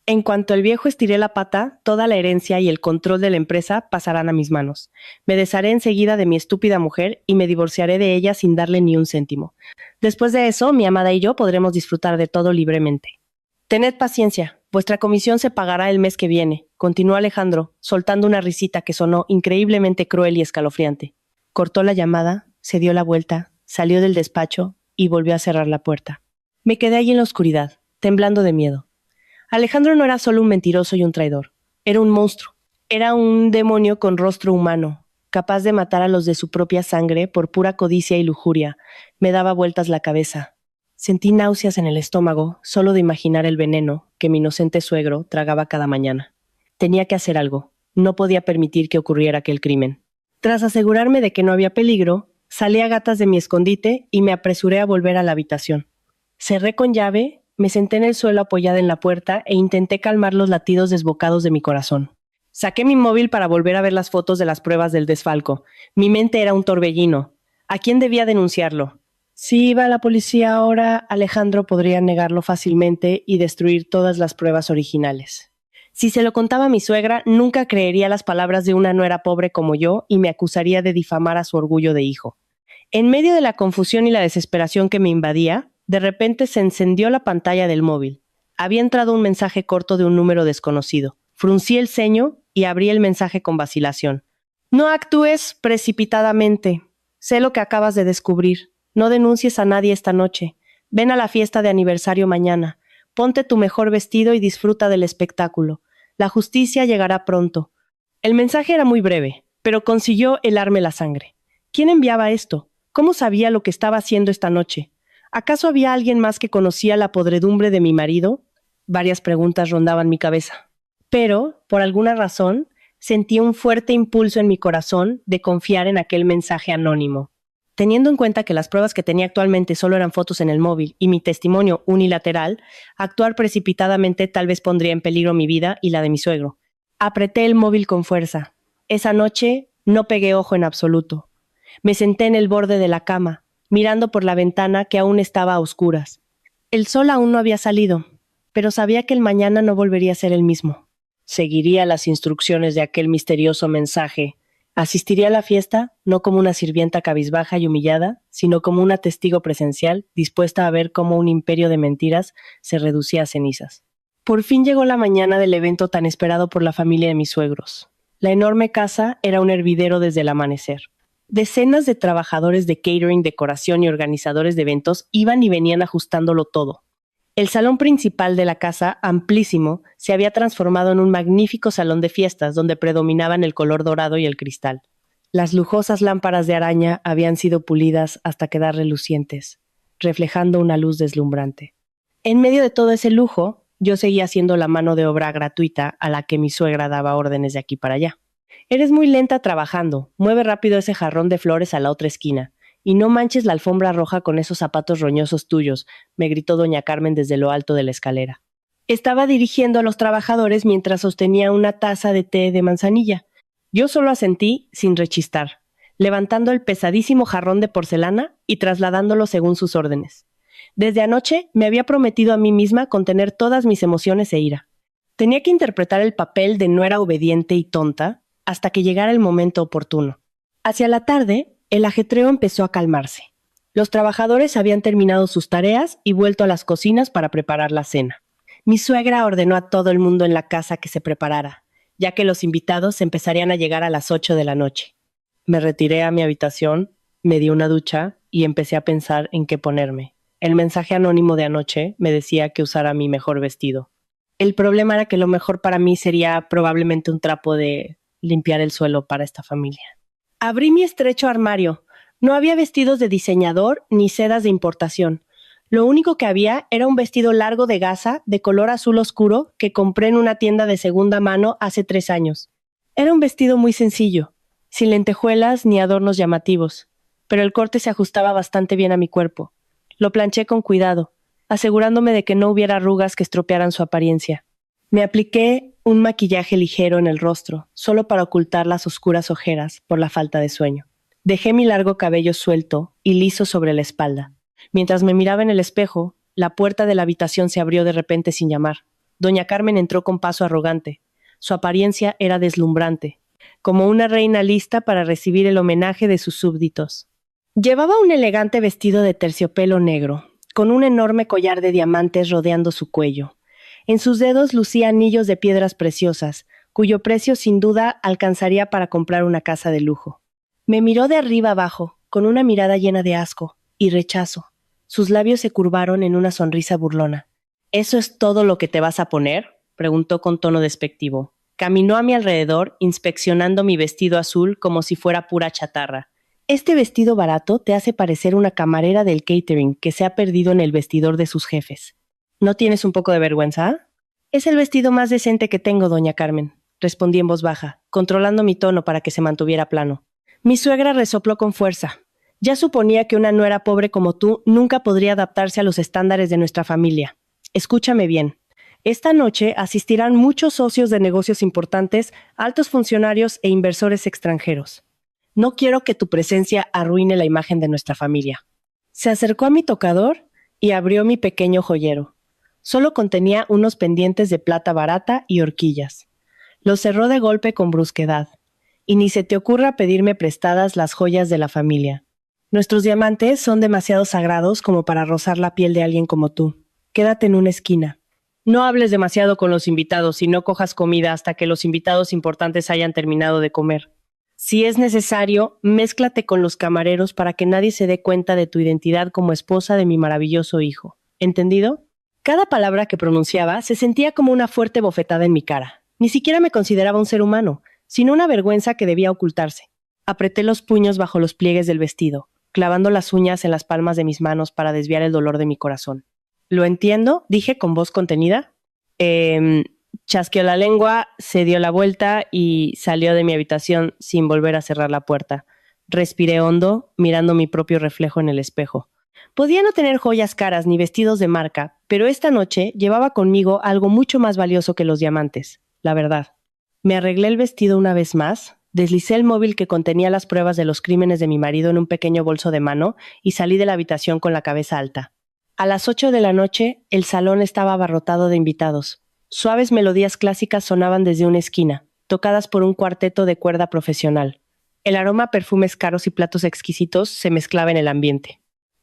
En cuanto el viejo estiré la pata, toda la herencia y el control de la empresa pasarán a mis manos. Me desharé enseguida de mi estúpida mujer y me divorciaré de ella sin darle ni un céntimo. Después de eso, mi amada y yo podremos disfrutar de todo libremente. Tened paciencia, vuestra comisión se pagará el mes que viene, continuó Alejandro, soltando una risita que sonó increíblemente cruel y escalofriante. Cortó la llamada, se dio la vuelta, salió del despacho y volvió a cerrar la puerta. Me quedé allí en la oscuridad, temblando de miedo. Alejandro no era solo un mentiroso y un traidor, era un monstruo. Era un demonio con rostro humano, capaz de matar a los de su propia sangre por pura codicia y lujuria. Me daba vueltas la cabeza. Sentí náuseas en el estómago solo de imaginar el veneno que mi inocente suegro tragaba cada mañana. Tenía que hacer algo. No podía permitir que ocurriera aquel crimen. Tras asegurarme de que no había peligro, salí a gatas de mi escondite y me apresuré a volver a la habitación. Cerré con llave. Me senté en el suelo apoyada en la puerta e intenté calmar los latidos desbocados de mi corazón. Saqué mi móvil para volver a ver las fotos de las pruebas del desfalco. Mi mente era un torbellino. ¿A quién debía denunciarlo? Si iba a la policía ahora, Alejandro podría negarlo fácilmente y destruir todas las pruebas originales. Si se lo contaba a mi suegra, nunca creería las palabras de una nuera pobre como yo y me acusaría de difamar a su orgullo de hijo. En medio de la confusión y la desesperación que me invadía, de repente se encendió la pantalla del móvil. Había entrado un mensaje corto de un número desconocido. Fruncí el ceño y abrí el mensaje con vacilación. No actúes precipitadamente. Sé lo que acabas de descubrir. No denuncies a nadie esta noche. Ven a la fiesta de aniversario mañana. Ponte tu mejor vestido y disfruta del espectáculo. La justicia llegará pronto. El mensaje era muy breve, pero consiguió helarme la sangre. ¿Quién enviaba esto? ¿Cómo sabía lo que estaba haciendo esta noche? ¿Acaso había alguien más que conocía la podredumbre de mi marido? Varias preguntas rondaban mi cabeza. Pero, por alguna razón, sentí un fuerte impulso en mi corazón de confiar en aquel mensaje anónimo. Teniendo en cuenta que las pruebas que tenía actualmente solo eran fotos en el móvil y mi testimonio unilateral, actuar precipitadamente tal vez pondría en peligro mi vida y la de mi suegro. Apreté el móvil con fuerza. Esa noche no pegué ojo en absoluto. Me senté en el borde de la cama, mirando por la ventana que aún estaba a oscuras. El sol aún no había salido, pero sabía que el mañana no volvería a ser el mismo. Seguiría las instrucciones de aquel misterioso mensaje. Asistiría a la fiesta no como una sirvienta cabizbaja y humillada, sino como una testigo presencial dispuesta a ver cómo un imperio de mentiras se reducía a cenizas. Por fin llegó la mañana del evento tan esperado por la familia de mis suegros. La enorme casa era un hervidero desde el amanecer. Decenas de trabajadores de catering, decoración y organizadores de eventos iban y venían ajustándolo todo. El salón principal de la casa, amplísimo, se había transformado en un magnífico salón de fiestas donde predominaban el color dorado y el cristal. Las lujosas lámparas de araña habían sido pulidas hasta quedar relucientes, reflejando una luz deslumbrante. En medio de todo ese lujo, yo seguía siendo la mano de obra gratuita a la que mi suegra daba órdenes de aquí para allá. Eres muy lenta trabajando, mueve rápido ese jarrón de flores a la otra esquina, y no manches la alfombra roja con esos zapatos roñosos tuyos, me gritó doña Carmen desde lo alto de la escalera. Estaba dirigiendo a los trabajadores mientras sostenía una taza de té de manzanilla. Yo solo asentí sin rechistar, levantando el pesadísimo jarrón de porcelana y trasladándolo según sus órdenes. Desde anoche me había prometido a mí misma contener todas mis emociones e ira. Tenía que interpretar el papel de nuera obediente y tonta hasta que llegara el momento oportuno. Hacia la tarde, el ajetreo empezó a calmarse. Los trabajadores habían terminado sus tareas y vuelto a las cocinas para preparar la cena. Mi suegra ordenó a todo el mundo en la casa que se preparara, ya que los invitados empezarían a llegar a las 8 de la noche. Me retiré a mi habitación, me di una ducha y empecé a pensar en qué ponerme. El mensaje anónimo de anoche me decía que usara mi mejor vestido. El problema era que lo mejor para mí sería probablemente un trapo de limpiar el suelo para esta familia. Abrí mi estrecho armario. No había vestidos de diseñador ni sedas de importación. Lo único que había era un vestido largo de gasa de color azul oscuro que compré en una tienda de segunda mano hace 3 años. Era un vestido muy sencillo, sin lentejuelas ni adornos llamativos, pero el corte se ajustaba bastante bien a mi cuerpo. Lo planché con cuidado, asegurándome de que no hubiera arrugas que estropearan su apariencia. Me apliqué un maquillaje ligero en el rostro, solo para ocultar las oscuras ojeras por la falta de sueño. Dejé mi largo cabello suelto y liso sobre la espalda. Mientras me miraba en el espejo, la puerta de la habitación se abrió de repente sin llamar. Doña Carmen entró con paso arrogante. Su apariencia era deslumbrante, como una reina lista para recibir el homenaje de sus súbditos. Llevaba un elegante vestido de terciopelo negro, con un enorme collar de diamantes rodeando su cuello. En sus dedos lucía anillos de piedras preciosas, cuyo precio sin duda alcanzaría para comprar una casa de lujo. Me miró de arriba abajo, con una mirada llena de asco y rechazo. Sus labios se curvaron en una sonrisa burlona. ¿Eso es todo lo que te vas a poner?, preguntó con tono despectivo. Caminó a mi alrededor, inspeccionando mi vestido azul como si fuera pura chatarra. Este vestido barato te hace parecer una camarera del catering que se ha perdido en el vestidor de sus jefes. ¿No tienes un poco de vergüenza? Es el vestido más decente que tengo, doña Carmen, respondí en voz baja, controlando mi tono para que se mantuviera plano. Mi suegra resopló con fuerza. Ya suponía que una nuera pobre como tú nunca podría adaptarse a los estándares de nuestra familia. Escúchame bien. Esta noche asistirán muchos socios de negocios importantes, altos funcionarios e inversores extranjeros. No quiero que tu presencia arruine la imagen de nuestra familia. Se acercó a mi tocador y abrió mi pequeño joyero. Solo contenía unos pendientes de plata barata y horquillas. Lo cerró de golpe con brusquedad. Y ni se te ocurra pedirme prestadas las joyas de la familia. Nuestros diamantes son demasiado sagrados como para rozar la piel de alguien como tú. Quédate en una esquina. No hables demasiado con los invitados y no cojas comida hasta que los invitados importantes hayan terminado de comer. Si es necesario, mézclate con los camareros para que nadie se dé cuenta de tu identidad como esposa de mi maravilloso hijo. ¿Entendido? Cada palabra que pronunciaba se sentía como una fuerte bofetada en mi cara. Ni siquiera me consideraba un ser humano, sino una vergüenza que debía ocultarse. Apreté los puños bajo los pliegues del vestido, clavando las uñas en las palmas de mis manos para desviar el dolor de mi corazón. «Lo entiendo», dije con voz contenida. Chasqueó la lengua, se dio la vuelta y salió de mi habitación sin volver a cerrar la puerta. Respiré hondo, mirando mi propio reflejo en el espejo. Podía no tener joyas caras ni vestidos de marca, pero esta noche llevaba conmigo algo mucho más valioso que los diamantes, la verdad. Me arreglé el vestido una vez más, deslicé el móvil que contenía las pruebas de los crímenes de mi marido en un pequeño bolso de mano y salí de la habitación con la cabeza alta. A las 8 de la noche, el salón estaba abarrotado de invitados. Suaves melodías clásicas sonaban desde una esquina, tocadas por un cuarteto de cuerda profesional. El aroma a perfumes caros y platos exquisitos se mezclaba en el ambiente.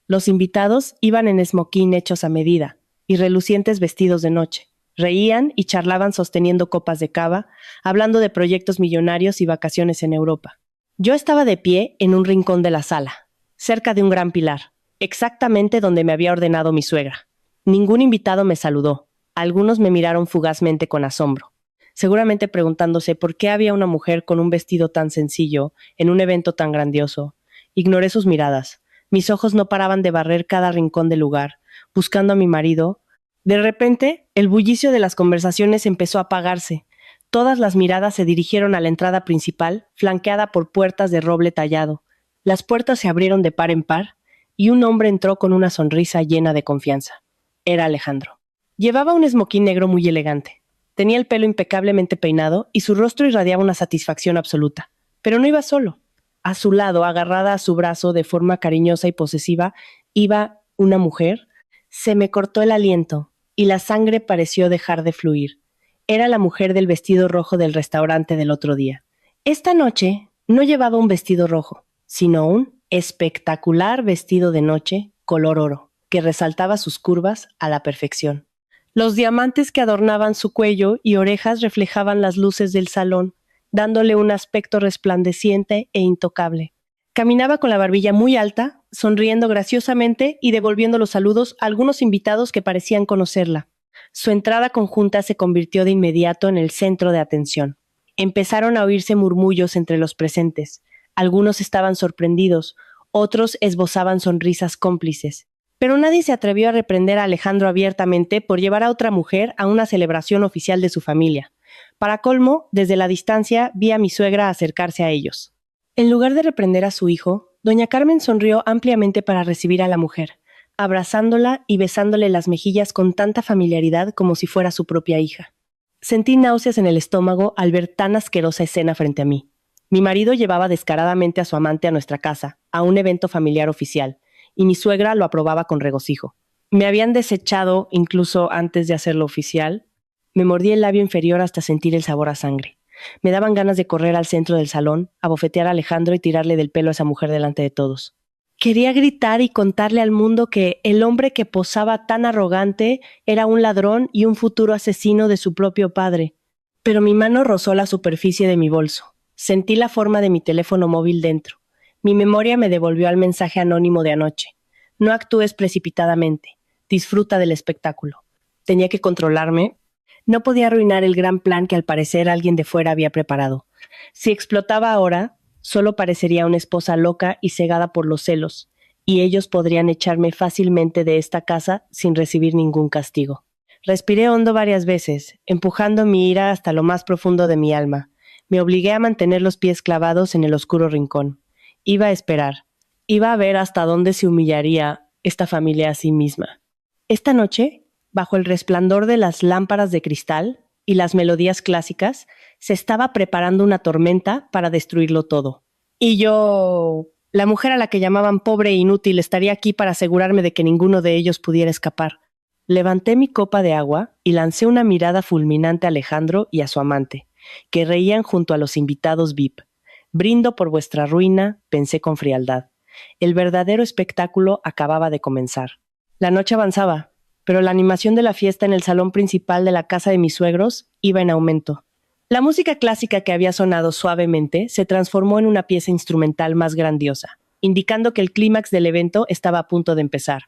Los invitados iban en esmoquín hechos a medida y relucientes vestidos de noche. Reían y charlaban sosteniendo copas de cava, hablando de proyectos millonarios y vacaciones en Europa. Yo estaba de pie en un rincón de la sala, cerca de un gran pilar, exactamente donde me había ordenado mi suegra. Ningún invitado me saludó. Algunos me miraron fugazmente con asombro, seguramente preguntándose por qué había una mujer con un vestido tan sencillo en un evento tan grandioso. Ignoré sus miradas. Mis ojos no paraban de barrer cada rincón del lugar, buscando a mi marido. De repente, el bullicio de las conversaciones empezó a apagarse. Todas las miradas se dirigieron a la entrada principal, flanqueada por puertas de roble tallado. Las puertas se abrieron de par en par, y un hombre entró con una sonrisa llena de confianza. Era Alejandro. Llevaba un esmoquín negro muy elegante. Tenía el pelo impecablemente peinado y su rostro irradiaba una satisfacción absoluta. Pero no iba solo. A su lado, agarrada a su brazo de forma cariñosa y posesiva, iba una mujer. Se me cortó el aliento y la sangre pareció dejar de fluir. Era la mujer del vestido rojo del restaurante del otro día. Esta noche no llevaba un vestido rojo, sino un espectacular vestido de noche color oro, que resaltaba sus curvas a la perfección. Los diamantes que adornaban su cuello y orejas reflejaban las luces del salón, dándole un aspecto resplandeciente e intocable. Caminaba con la barbilla muy alta, sonriendo graciosamente y devolviendo los saludos a algunos invitados que parecían conocerla. Su entrada conjunta se convirtió de inmediato en el centro de atención. Empezaron a oírse murmullos entre los presentes. Algunos estaban sorprendidos, otros esbozaban sonrisas cómplices. Pero nadie se atrevió a reprender a Alejandro abiertamente por llevar a otra mujer a una celebración oficial de su familia. Para colmo, desde la distancia vi a mi suegra acercarse a ellos. En lugar de reprender a su hijo, doña Carmen sonrió ampliamente para recibir a la mujer, abrazándola y besándole las mejillas con tanta familiaridad como si fuera su propia hija. Sentí náuseas en el estómago al ver tan asquerosa escena frente a mí. Mi marido llevaba descaradamente a su amante a nuestra casa, a un evento familiar oficial, y mi suegra lo aprobaba con regocijo. Me habían desechado incluso antes de hacerlo oficial. Me mordí el labio inferior hasta sentir el sabor a sangre. Me daban ganas de correr al centro del salón, abofetear a Alejandro y tirarle del pelo a esa mujer delante de todos. Quería gritar y contarle al mundo que el hombre que posaba tan arrogante era un ladrón y un futuro asesino de su propio padre. Pero mi mano rozó la superficie de mi bolso. Sentí la forma de mi teléfono móvil dentro. Mi memoria me devolvió al mensaje anónimo de anoche. No actúes precipitadamente. Disfruta del espectáculo. Tenía que controlarme. No podía arruinar el gran plan que al parecer alguien de fuera había preparado. Si explotaba ahora, solo parecería una esposa loca y cegada por los celos, y ellos podrían echarme fácilmente de esta casa sin recibir ningún castigo. Respiré hondo varias veces, empujando mi ira hasta lo más profundo de mi alma. Me obligué a mantener los pies clavados en el oscuro rincón. Iba a esperar. Iba a ver hasta dónde se humillaría esta familia a sí misma. Esta noche, bajo el resplandor de las lámparas de cristal y las melodías clásicas, se estaba preparando una tormenta para destruirlo todo. Y yo, la mujer a la que llamaban pobre e inútil, estaría aquí para asegurarme de que ninguno de ellos pudiera escapar. Levanté mi copa de agua y lancé una mirada fulminante a Alejandro y a su amante, que reían junto a los invitados VIP. Brindo por vuestra ruina, pensé con frialdad. El verdadero espectáculo acababa de comenzar. La noche avanzaba, pero la animación de la fiesta en el salón principal de la casa de mis suegros iba en aumento. La música clásica que había sonado suavemente se transformó en una pieza instrumental más grandiosa, indicando que el clímax del evento estaba a punto de empezar.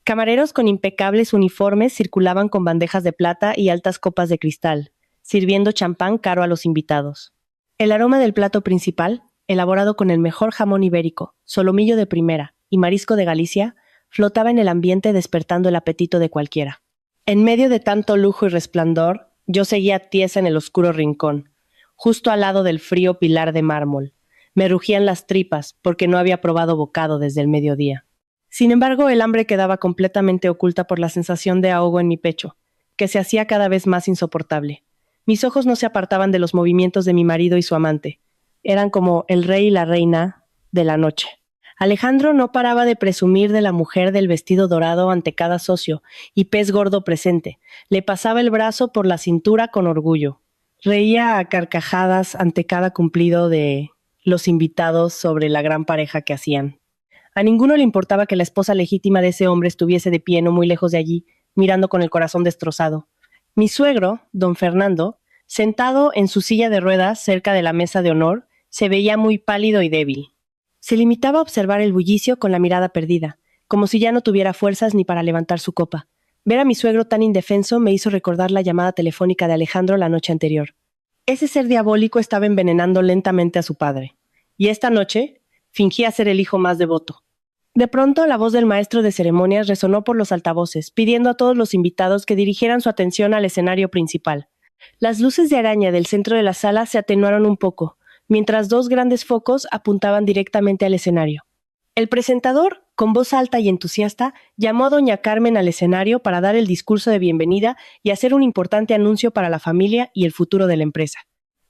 Camareros con impecables uniformes circulaban con bandejas de plata y altas copas de cristal, sirviendo champán caro a los invitados. El aroma del plato principal, elaborado con el mejor jamón ibérico, solomillo de primera y marisco de Galicia, flotaba en el ambiente despertando el apetito de cualquiera. En medio de tanto lujo y resplandor, yo seguía tiesa en el oscuro rincón, justo al lado del frío pilar de mármol. Me rugían las tripas porque no había probado bocado desde el mediodía. Sin embargo, el hambre quedaba completamente oculta por la sensación de ahogo en mi pecho, que se hacía cada vez más insoportable. Mis ojos no se apartaban de los movimientos de mi marido y su amante. Eran como el rey y la reina de la noche. Alejandro no paraba de presumir de la mujer del vestido dorado ante cada socio y pez gordo presente. Le pasaba el brazo por la cintura con orgullo. Reía a carcajadas ante cada cumplido de los invitados sobre la gran pareja que hacían. A ninguno le importaba que la esposa legítima de ese hombre estuviese de pie no muy lejos de allí, mirando con el corazón destrozado. Mi suegro, don Fernando, sentado en su silla de ruedas cerca de la mesa de honor, se veía muy pálido y débil. Se limitaba a observar el bullicio con la mirada perdida, como si ya no tuviera fuerzas ni para levantar su copa. Ver a mi suegro tan indefenso me hizo recordar la llamada telefónica de Alejandro la noche anterior. Ese ser diabólico estaba envenenando lentamente a su padre. Y esta noche fingía ser el hijo más devoto. De pronto, la voz del maestro de ceremonias resonó por los altavoces, pidiendo a todos los invitados que dirigieran su atención al escenario principal. Las luces de araña del centro de la sala se atenuaron un poco, mientras dos grandes focos apuntaban directamente al escenario. El presentador, con voz alta y entusiasta, llamó a doña Carmen al escenario para dar el discurso de bienvenida y hacer un importante anuncio para la familia y el futuro de la empresa.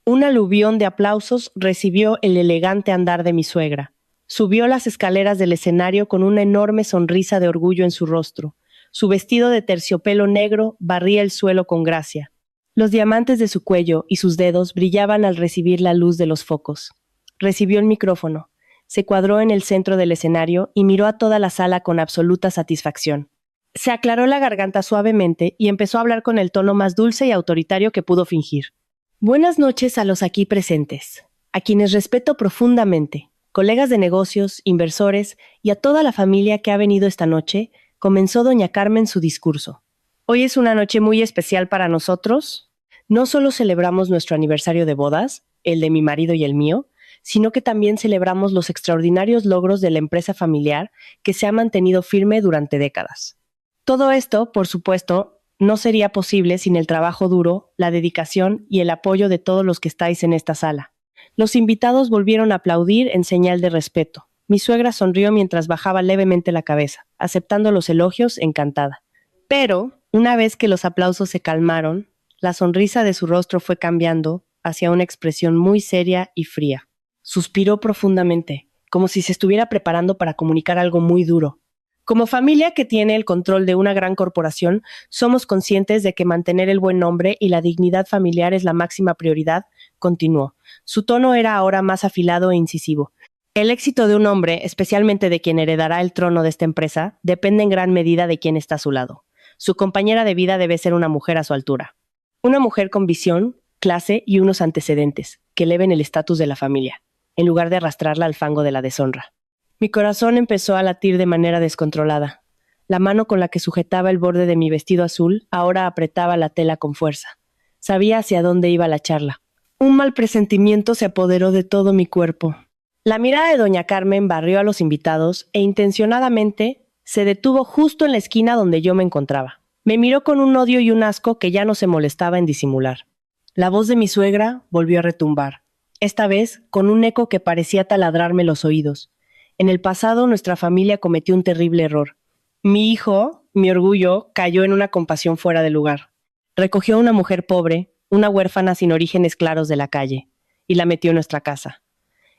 Un aluvión de aplausos recibió el elegante andar de mi suegra. Subió las escaleras del escenario con una enorme sonrisa de orgullo en su rostro. Su vestido de terciopelo negro barría el suelo con gracia. Los diamantes de su cuello y sus dedos brillaban al recibir la luz de los focos. Recibió el micrófono, se cuadró en el centro del escenario y miró a toda la sala con absoluta satisfacción. Se aclaró la garganta suavemente y empezó a hablar con el tono más dulce y autoritario que pudo fingir. Buenas noches a los aquí presentes, a quienes respeto profundamente, colegas de negocios, inversores y a toda la familia que ha venido esta noche, comenzó doña Carmen su discurso. Hoy es una noche muy especial para nosotros. No solo celebramos nuestro aniversario de bodas, el de mi marido y el mío, sino que también celebramos los extraordinarios logros de la empresa familiar que se ha mantenido firme durante décadas. Todo esto, por supuesto, no sería posible sin el trabajo duro, la dedicación y el apoyo de todos los que estáis en esta sala. Los invitados volvieron a aplaudir en señal de respeto. Mi suegra sonrió mientras bajaba levemente la cabeza, aceptando los elogios encantada. Pero, una vez que los aplausos se calmaron, la sonrisa de su rostro fue cambiando hacia una expresión muy seria y fría. Suspiró profundamente, como si se estuviera preparando para comunicar algo muy duro. Como familia que tiene el control de una gran corporación, somos conscientes de que mantener el buen nombre y la dignidad familiar es la máxima prioridad, continuó. Su tono era ahora más afilado e incisivo. El éxito de un hombre, especialmente de quien heredará el trono de esta empresa, depende en gran medida de quién está a su lado. Su compañera de vida debe ser una mujer a su altura. Una mujer con visión, clase y unos antecedentes, que eleven el estatus de la familia, en lugar de arrastrarla al fango de la deshonra. Mi corazón empezó a latir de manera descontrolada. La mano con la que sujetaba el borde de mi vestido azul ahora apretaba la tela con fuerza. Sabía hacia dónde iba la charla. Un mal presentimiento se apoderó de todo mi cuerpo. La mirada de doña Carmen barrió a los invitados e intencionadamente se detuvo justo en la esquina donde yo me encontraba. Me miró con un odio y un asco que ya no se molestaba en disimular. La voz de mi suegra volvió a retumbar, esta vez con un eco que parecía taladrarme los oídos. En el pasado nuestra familia cometió un terrible error. Mi hijo, mi orgullo, cayó en una compasión fuera de lugar. Recogió a una mujer pobre, una huérfana sin orígenes claros de la calle, y la metió en nuestra casa.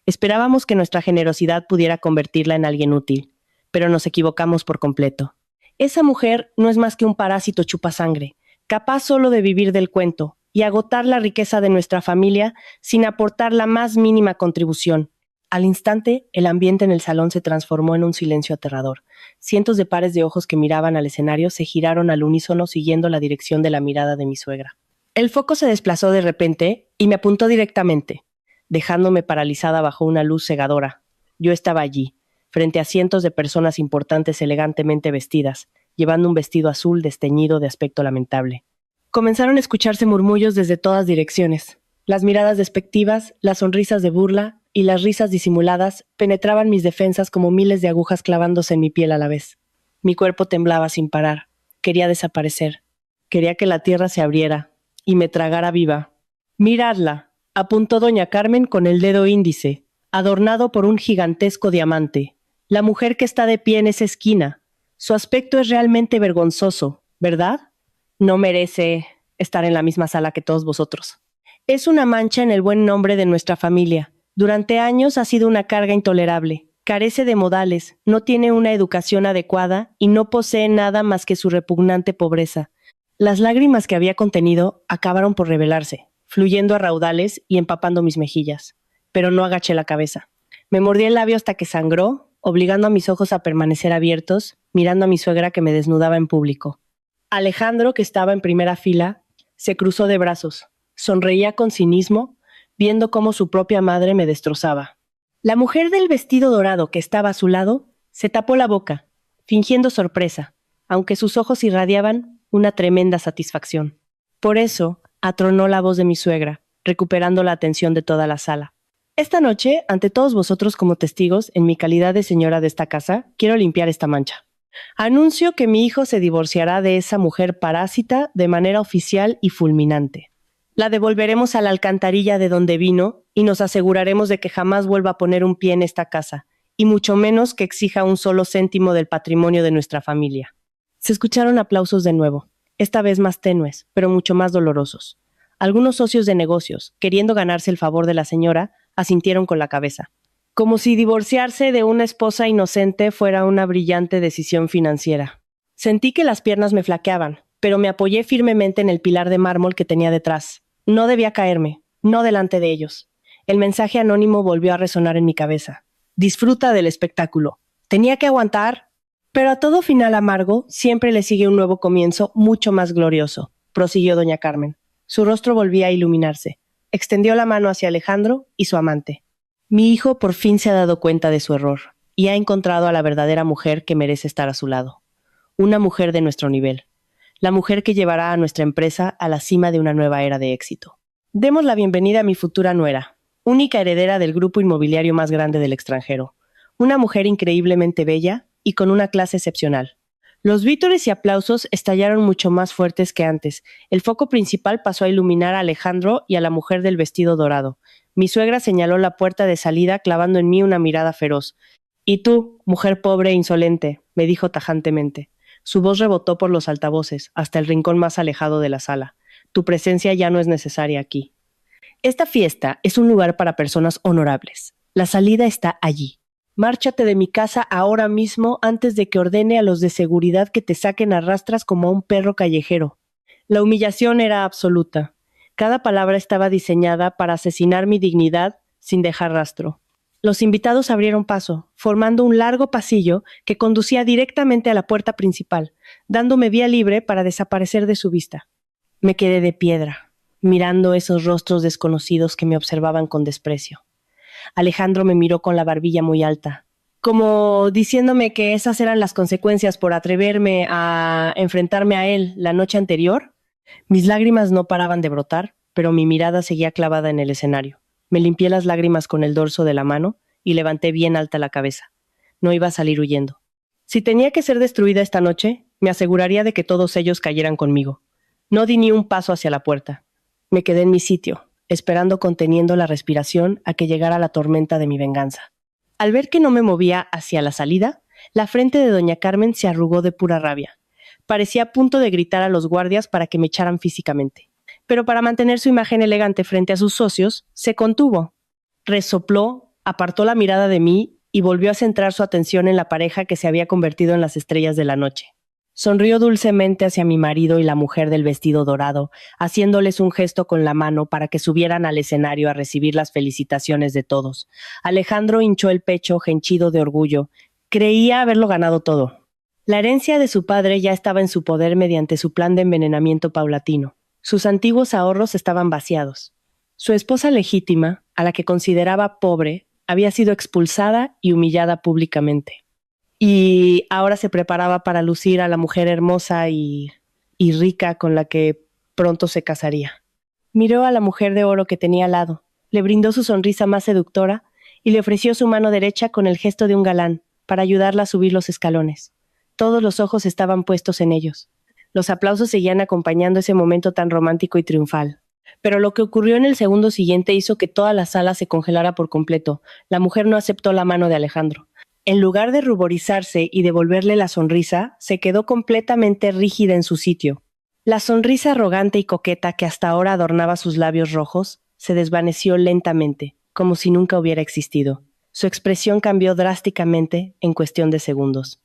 Esperábamos que nuestra generosidad pudiera convertirla en alguien útil, pero nos equivocamos por completo. Esa mujer no es más que un parásito chupasangre, capaz solo de vivir del cuento y agotar la riqueza de nuestra familia sin aportar la más mínima contribución. Al instante, el ambiente en el salón se transformó en un silencio aterrador. Cientos de pares de ojos que miraban al escenario se giraron al unísono siguiendo la dirección de la mirada de mi suegra. El foco se desplazó de repente y me apuntó directamente, dejándome paralizada bajo una luz cegadora. Yo estaba allí, frente a cientos de personas importantes elegantemente vestidas, llevando un vestido azul desteñido de aspecto lamentable. Comenzaron a escucharse murmullos desde todas direcciones. Las miradas despectivas, las sonrisas de burla y las risas disimuladas penetraban mis defensas como miles de agujas clavándose en mi piel a la vez. Mi cuerpo temblaba sin parar. Quería desaparecer. Quería que la tierra se abriera y me tragara viva. «Miradla», apuntó doña Carmen con el dedo índice, adornado por un gigantesco diamante. «La mujer que está de pie en esa esquina. Su aspecto es realmente vergonzoso, ¿verdad? No merece estar en la misma sala que todos vosotros. Es una mancha en el buen nombre de nuestra familia. Durante años ha sido una carga intolerable. Carece de modales, no tiene una educación adecuada y no posee nada más que su repugnante pobreza». Las lágrimas que había contenido acabaron por revelarse, fluyendo a raudales y empapando mis mejillas. Pero no agaché la cabeza. Me mordí el labio hasta que sangró, obligando a mis ojos a permanecer abiertos, mirando a mi suegra que me desnudaba en público. Alejandro, que estaba en primera fila, se cruzó de brazos. Sonreía con cinismo, viendo cómo su propia madre me destrozaba. La mujer del vestido dorado que estaba a su lado se tapó la boca, fingiendo sorpresa, aunque sus ojos irradiaban una tremenda satisfacción. Por eso, atronó la voz de mi suegra, recuperando la atención de toda la sala. Esta noche, ante todos vosotros como testigos, en mi calidad de señora de esta casa, quiero limpiar esta mancha. Anuncio que mi hijo se divorciará de esa mujer parásita de manera oficial y fulminante. La devolveremos a la alcantarilla de donde vino y nos aseguraremos de que jamás vuelva a poner un pie en esta casa, y mucho menos que exija un solo céntimo del patrimonio de nuestra familia. Se escucharon aplausos de nuevo, esta vez más tenues, pero mucho más dolorosos. Algunos socios de negocios, queriendo ganarse el favor de la señora, asintieron con la cabeza, como si divorciarse de una esposa inocente fuera una brillante decisión financiera. Sentí que las piernas me flaqueaban, pero me apoyé firmemente en el pilar de mármol que tenía detrás. No debía caerme, no delante de ellos. El mensaje anónimo volvió a resonar en mi cabeza. Disfruta del espectáculo. Tenía que aguantar. Pero a todo final amargo siempre le sigue un nuevo comienzo mucho más glorioso, prosiguió doña Carmen. Su rostro volvía a iluminarse. Extendió la mano hacia Alejandro y su amante. Mi hijo por fin se ha dado cuenta de su error y ha encontrado a la verdadera mujer que merece estar a su lado. Una mujer de nuestro nivel. La mujer que llevará a nuestra empresa a la cima de una nueva era de éxito. Demos la bienvenida a mi futura nuera, única heredera del grupo inmobiliario más grande del extranjero. Una mujer increíblemente bella y con una clase excepcional. Los vítores y aplausos estallaron mucho más fuertes que antes. El foco principal pasó a iluminar a Alejandro y a la mujer del vestido dorado. Mi suegra señaló la puerta de salida clavando en mí una mirada feroz. «Y tú, mujer pobre e insolente», me dijo tajantemente. Su voz rebotó por los altavoces, hasta el rincón más alejado de la sala. «Tu presencia ya no es necesaria aquí. Esta fiesta es un lugar para personas honorables. La salida está allí». Márchate de mi casa ahora mismo antes de que ordene a los de seguridad que te saquen a rastras como a un perro callejero. La humillación era absoluta. Cada palabra estaba diseñada para asesinar mi dignidad sin dejar rastro. Los invitados abrieron paso, formando un largo pasillo que conducía directamente a la puerta principal, dándome vía libre para desaparecer de su vista. Me quedé de piedra, mirando esos rostros desconocidos que me observaban con desprecio. Alejandro me miró con la barbilla muy alta, como diciéndome que esas eran las consecuencias por atreverme a enfrentarme a él la noche anterior. Mis lágrimas no paraban de brotar, pero mi mirada seguía clavada en el escenario. Me limpié las lágrimas con el dorso de la mano y levanté bien alta la cabeza. No iba a salir huyendo. Si tenía que ser destruida esta noche, me aseguraría de que todos ellos cayeran conmigo. No di ni un paso hacia la puerta. Me quedé en mi sitio, esperando conteniendo la respiración a que llegara la tormenta de mi venganza. Al ver que no me movía hacia la salida, la frente de doña Carmen se arrugó de pura rabia. Parecía a punto de gritar a los guardias para que me echaran físicamente. Pero para mantener su imagen elegante frente a sus socios, se contuvo. Resopló, apartó la mirada de mí y volvió a centrar su atención en la pareja que se había convertido en las estrellas de la noche. Sonrió dulcemente hacia mi marido y la mujer del vestido dorado, haciéndoles un gesto con la mano para que subieran al escenario a recibir las felicitaciones de todos. Alejandro hinchó el pecho, henchido de orgullo. Creía haberlo ganado todo. La herencia de su padre ya estaba en su poder mediante su plan de envenenamiento paulatino. Sus antiguos ahorros estaban vaciados. Su esposa legítima, a la que consideraba pobre, había sido expulsada y humillada públicamente. Y ahora se preparaba para lucir a la mujer hermosa y rica con la que pronto se casaría. Miró a la mujer de oro que tenía al lado, le brindó su sonrisa más seductora y le ofreció su mano derecha con el gesto de un galán para ayudarla a subir los escalones. Todos los ojos estaban puestos en ellos. Los aplausos seguían acompañando ese momento tan romántico y triunfal. Pero lo que ocurrió en el segundo siguiente hizo que toda la sala se congelara por completo. La mujer no aceptó la mano de Alejandro. En lugar de ruborizarse y devolverle la sonrisa, se quedó completamente rígida en su sitio. La sonrisa arrogante y coqueta que hasta ahora adornaba sus labios rojos se desvaneció lentamente, como si nunca hubiera existido. Su expresión cambió drásticamente en cuestión de segundos.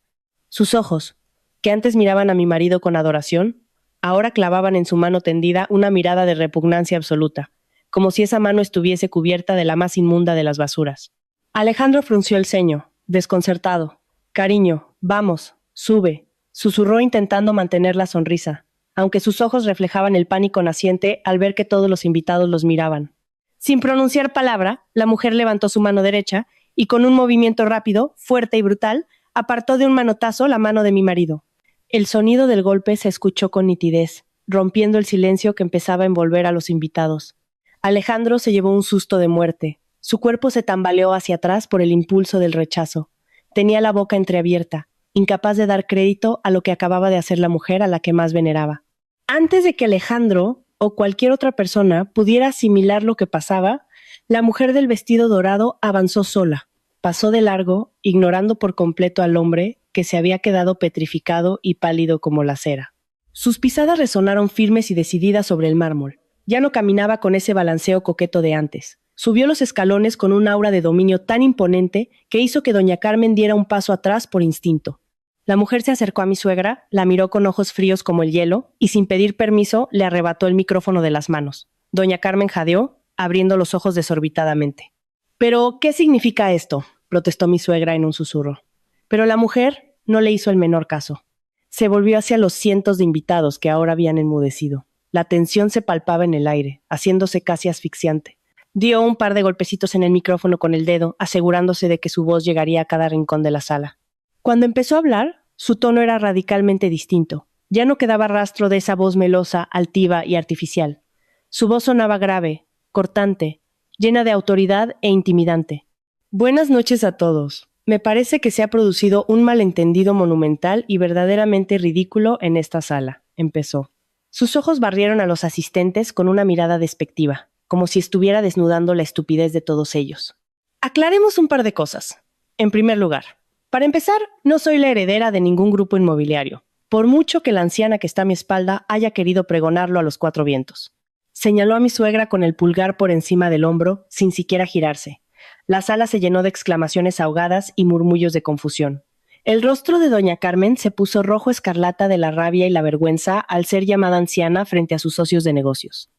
Sus ojos, que antes miraban a mi marido con adoración, ahora clavaban en su mano tendida una mirada de repugnancia absoluta, como si esa mano estuviese cubierta de la más inmunda de las basuras. Alejandro frunció el ceño, desconcertado. «Cariño, vamos, sube», susurró intentando mantener la sonrisa, aunque sus ojos reflejaban el pánico naciente al ver que todos los invitados los miraban. Sin pronunciar palabra, la mujer levantó su mano derecha y con un movimiento rápido, fuerte y brutal, apartó de un manotazo la mano de mi marido. El sonido del golpe se escuchó con nitidez, rompiendo el silencio que empezaba a envolver a los invitados. Alejandro se llevó un susto de muerte. Su cuerpo se tambaleó hacia atrás por el impulso del rechazo. Tenía la boca entreabierta, incapaz de dar crédito a lo que acababa de hacer la mujer a la que más veneraba. Antes de que Alejandro o cualquier otra persona pudiera asimilar lo que pasaba, la mujer del vestido dorado avanzó sola. Pasó de largo, ignorando por completo al hombre que se había quedado petrificado y pálido como la cera. Sus pisadas resonaron firmes y decididas sobre el mármol. Ya no caminaba con ese balanceo coqueto de antes. Subió los escalones con un aura de dominio tan imponente que hizo que doña Carmen diera un paso atrás por instinto. La mujer se acercó a mi suegra, la miró con ojos fríos como el hielo y sin pedir permiso le arrebató el micrófono de las manos. Doña Carmen jadeó, abriendo los ojos desorbitadamente. «¿Pero qué significa esto?», protestó mi suegra en un susurro. Pero la mujer no le hizo el menor caso. Se volvió hacia los cientos de invitados que ahora habían enmudecido. La tensión se palpaba en el aire, haciéndose casi asfixiante. Dio un par de golpecitos en el micrófono con el dedo, asegurándose de que su voz llegaría a cada rincón de la sala. Cuando empezó a hablar, su tono era radicalmente distinto. Ya no quedaba rastro de esa voz melosa, altiva y artificial. Su voz sonaba grave, cortante, llena de autoridad e intimidante. «Buenas noches a todos. Me parece que se ha producido un malentendido monumental y verdaderamente ridículo en esta sala», empezó. Sus ojos barrieron a los asistentes con una mirada despectiva, como si estuviera desnudando la estupidez de todos ellos. Aclaremos un par de cosas. En primer lugar, para empezar, no soy la heredera de ningún grupo inmobiliario, por mucho que la anciana que está a mi espalda haya querido pregonarlo a los cuatro vientos. Señaló a mi suegra con el pulgar por encima del hombro, sin siquiera girarse. La sala se llenó de exclamaciones ahogadas y murmullos de confusión. El rostro de doña Carmen se puso rojo escarlata de la rabia y la vergüenza al ser llamada anciana frente a sus socios de negocios.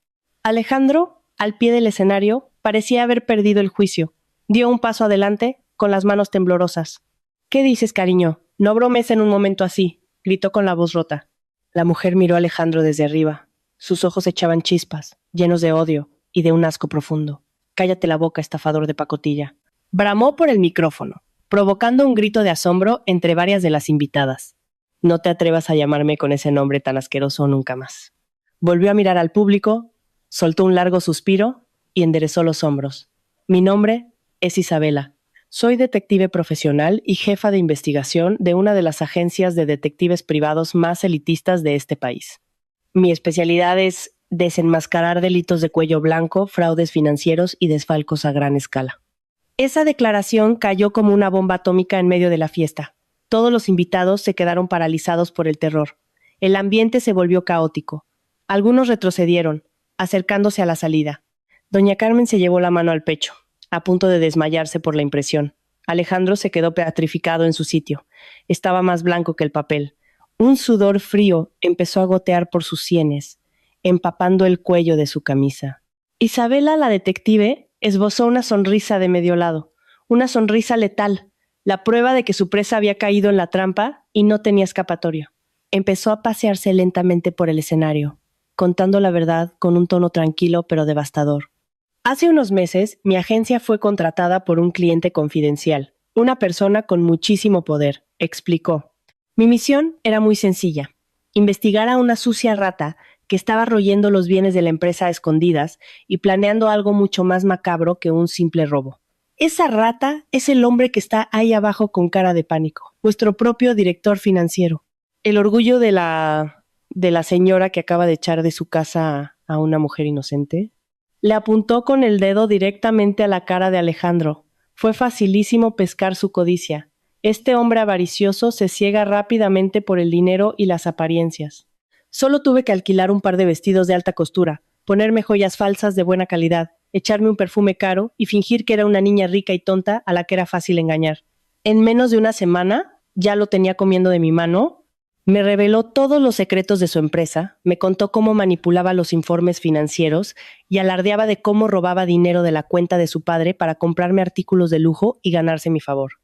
Alejandro, al pie del escenario, parecía haber perdido el juicio. Dio un paso adelante, con las manos temblorosas. «¿Qué dices, cariño? No bromes en un momento así», gritó con la voz rota. La mujer miró a Alejandro desde arriba. Sus ojos echaban chispas, llenos de odio y de un asco profundo. «Cállate la boca, estafador de pacotilla». Bramó por el micrófono, provocando un grito de asombro entre varias de las invitadas. «No te atrevas a llamarme con ese nombre tan asqueroso nunca más». Volvió a mirar al público, soltó un largo suspiro y enderezó los hombros. «Mi nombre es Isabela. Soy detective profesional y jefa de investigación de una de las agencias de detectives privados más elitistas de este país. Mi especialidad es desenmascarar delitos de cuello blanco, fraudes financieros y desfalcos a gran escala». Esa declaración cayó como una bomba atómica en medio de la fiesta. Todos los invitados se quedaron paralizados por el terror. El ambiente se volvió caótico. Algunos retrocedieron, acercándose a la salida. Doña Carmen se llevó la mano al pecho, a punto de desmayarse por la impresión. Alejandro se quedó petrificado en su sitio. Estaba más blanco que el papel. Un sudor frío empezó a gotear por sus sienes, empapando el cuello de su camisa. Isabela, la detective, esbozó una sonrisa de medio lado, una sonrisa letal, la prueba de que su presa había caído en la trampa y no tenía escapatoria. Empezó a pasearse lentamente por el escenario, contando la verdad con un tono tranquilo pero devastador. Hace unos meses, mi agencia fue contratada por un cliente confidencial, una persona con muchísimo poder, explicó. Mi misión era muy sencilla: investigar a una sucia rata que estaba royendo los bienes de la empresa a escondidas y planeando algo mucho más macabro que un simple robo. Esa rata es el hombre que está ahí abajo con cara de pánico, vuestro propio director financiero. El orgullo de la señora que acaba de echar de su casa a una mujer inocente. Le apuntó con el dedo directamente a la cara de Alejandro. Fue facilísimo pescar su codicia. Este hombre avaricioso se ciega rápidamente por el dinero y las apariencias. Solo tuve que alquilar un par de vestidos de alta costura, ponerme joyas falsas de buena calidad, echarme un perfume caro y fingir que era una niña rica y tonta a la que era fácil engañar. En menos de una semana, ya lo tenía comiendo de mi mano. Me reveló todos los secretos de su empresa, me contó cómo manipulaba los informes financieros y alardeaba de cómo robaba dinero de la cuenta de su padre para comprarme artículos de lujo y ganarse mi favor.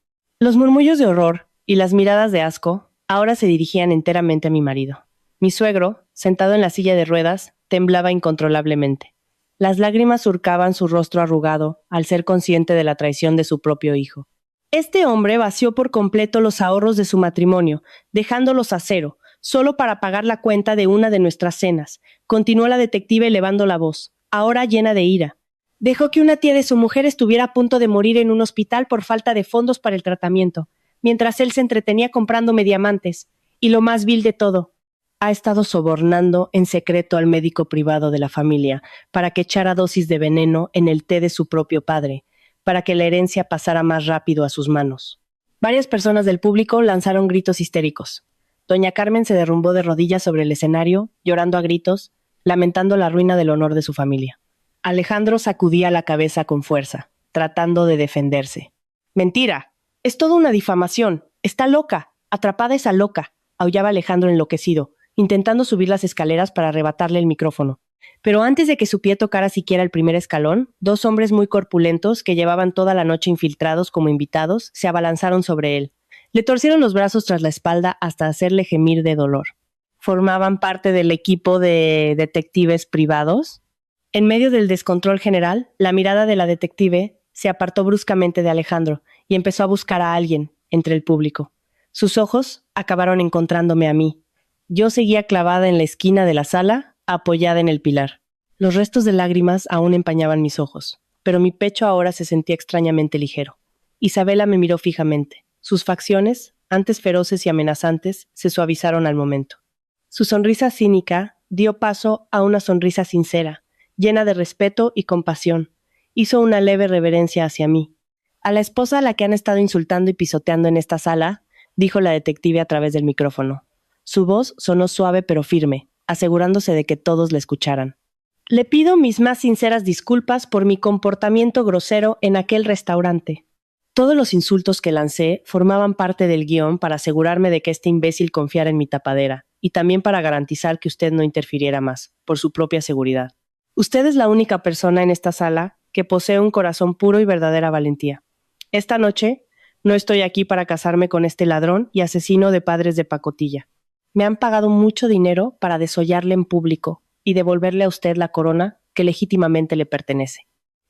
Los murmullos de horror y las miradas de asco ahora se dirigían enteramente a mi marido. Mi suegro, sentado en la silla de ruedas, temblaba incontrolablemente. Las lágrimas surcaban su rostro arrugado al ser consciente de la traición de su propio hijo. Este hombre vació por completo los ahorros de su matrimonio, dejándolos a cero, solo para pagar la cuenta de una de nuestras cenas. Continuó la detective elevando la voz, ahora llena de ira. Dejó que una tía de su mujer estuviera a punto de morir en un hospital por falta de fondos para el tratamiento, mientras él se entretenía comprándome diamantes. Y lo más vil de todo, ha estado sobornando en secreto al médico privado de la familia para que echara dosis de veneno en el té de su propio padre, para que la herencia pasara más rápido a sus manos. Varias personas del público lanzaron gritos histéricos. Doña Carmen se derrumbó de rodillas sobre el escenario, llorando a gritos, lamentando la ruina del honor de su familia. Alejandro sacudía la cabeza con fuerza, tratando de defenderse. «Mentira. Es toda una difamación. Está loca. Atrapada esa loca», aullaba Alejandro enloquecido, intentando subir las escaleras para arrebatarle el micrófono. Pero antes de que su pie tocara siquiera el primer escalón, dos hombres muy corpulentos, que llevaban toda la noche infiltrados como invitados, se abalanzaron sobre él. Le torcieron los brazos tras la espalda hasta hacerle gemir de dolor. ¿Formaban parte del equipo de detectives privados? En medio del descontrol general, la mirada de la detective se apartó bruscamente de Alejandro y empezó a buscar a alguien entre el público. Sus ojos acabaron encontrándome a mí. Yo seguía clavada en la esquina de la sala, apoyada en el pilar. Los restos de lágrimas aún empañaban mis ojos, pero mi pecho ahora se sentía extrañamente ligero. Isabela me miró fijamente. Sus facciones, antes feroces y amenazantes, se suavizaron al momento. Su sonrisa cínica dio paso a una sonrisa sincera, llena de respeto y compasión. Hizo una leve reverencia hacia mí. «A la esposa a la que han estado insultando y pisoteando en esta sala», dijo la detective a través del micrófono. Su voz sonó suave pero firme, asegurándose de que todos la escucharan. Le pido mis más sinceras disculpas por mi comportamiento grosero en aquel restaurante. Todos los insultos que lancé formaban parte del guión para asegurarme de que este imbécil confiara en mi tapadera, y también para garantizar que usted no interfiriera más, por su propia seguridad. Usted es la única persona en esta sala que posee un corazón puro y verdadera valentía. Esta noche no estoy aquí para casarme con este ladrón y asesino de padres de pacotilla. Me han pagado mucho dinero para desollarle en público y devolverle a usted la corona que legítimamente le pertenece.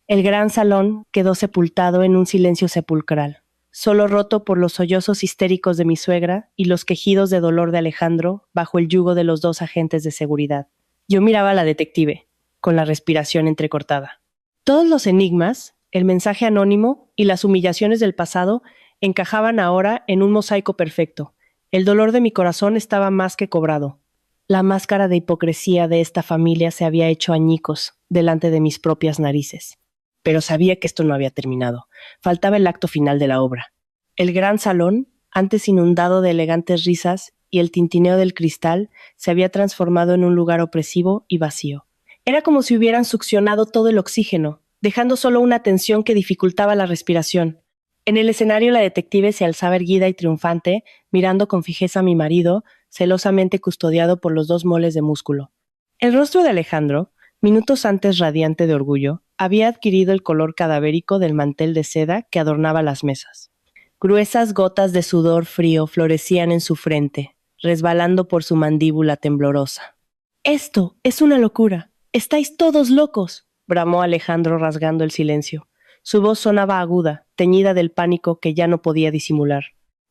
El gran salón quedó sepultado en un silencio sepulcral, solo roto por los sollozos histéricos de mi suegra y los quejidos de dolor de Alejandro bajo el yugo de los dos agentes de seguridad. Yo miraba a la detective, con la respiración entrecortada. Todos los enigmas, el mensaje anónimo y las humillaciones del pasado encajaban ahora en un mosaico perfecto. El dolor de mi corazón estaba más que cobrado. La máscara de hipocresía de esta familia se había hecho añicos delante de mis propias narices. Pero sabía que esto no había terminado. Faltaba el acto final de la obra. El gran salón, antes inundado de elegantes risas y el tintineo del cristal, se había transformado en un lugar opresivo y vacío. Era como si hubieran succionado todo el oxígeno, dejando solo una tensión que dificultaba la respiración. En el escenario la detective se alzaba erguida y triunfante, mirando con fijeza a mi marido, celosamente custodiado por los dos moles de músculo. El rostro de Alejandro, minutos antes radiante de orgullo, había adquirido el color cadavérico del mantel de seda que adornaba las mesas. Gruesas gotas de sudor frío florecían en su frente, resbalando por su mandíbula temblorosa. «Esto es una locura. Estáis todos locos», bramó Alejandro rasgando el silencio. Su voz sonaba aguda, teñida del pánico que ya no podía disimular.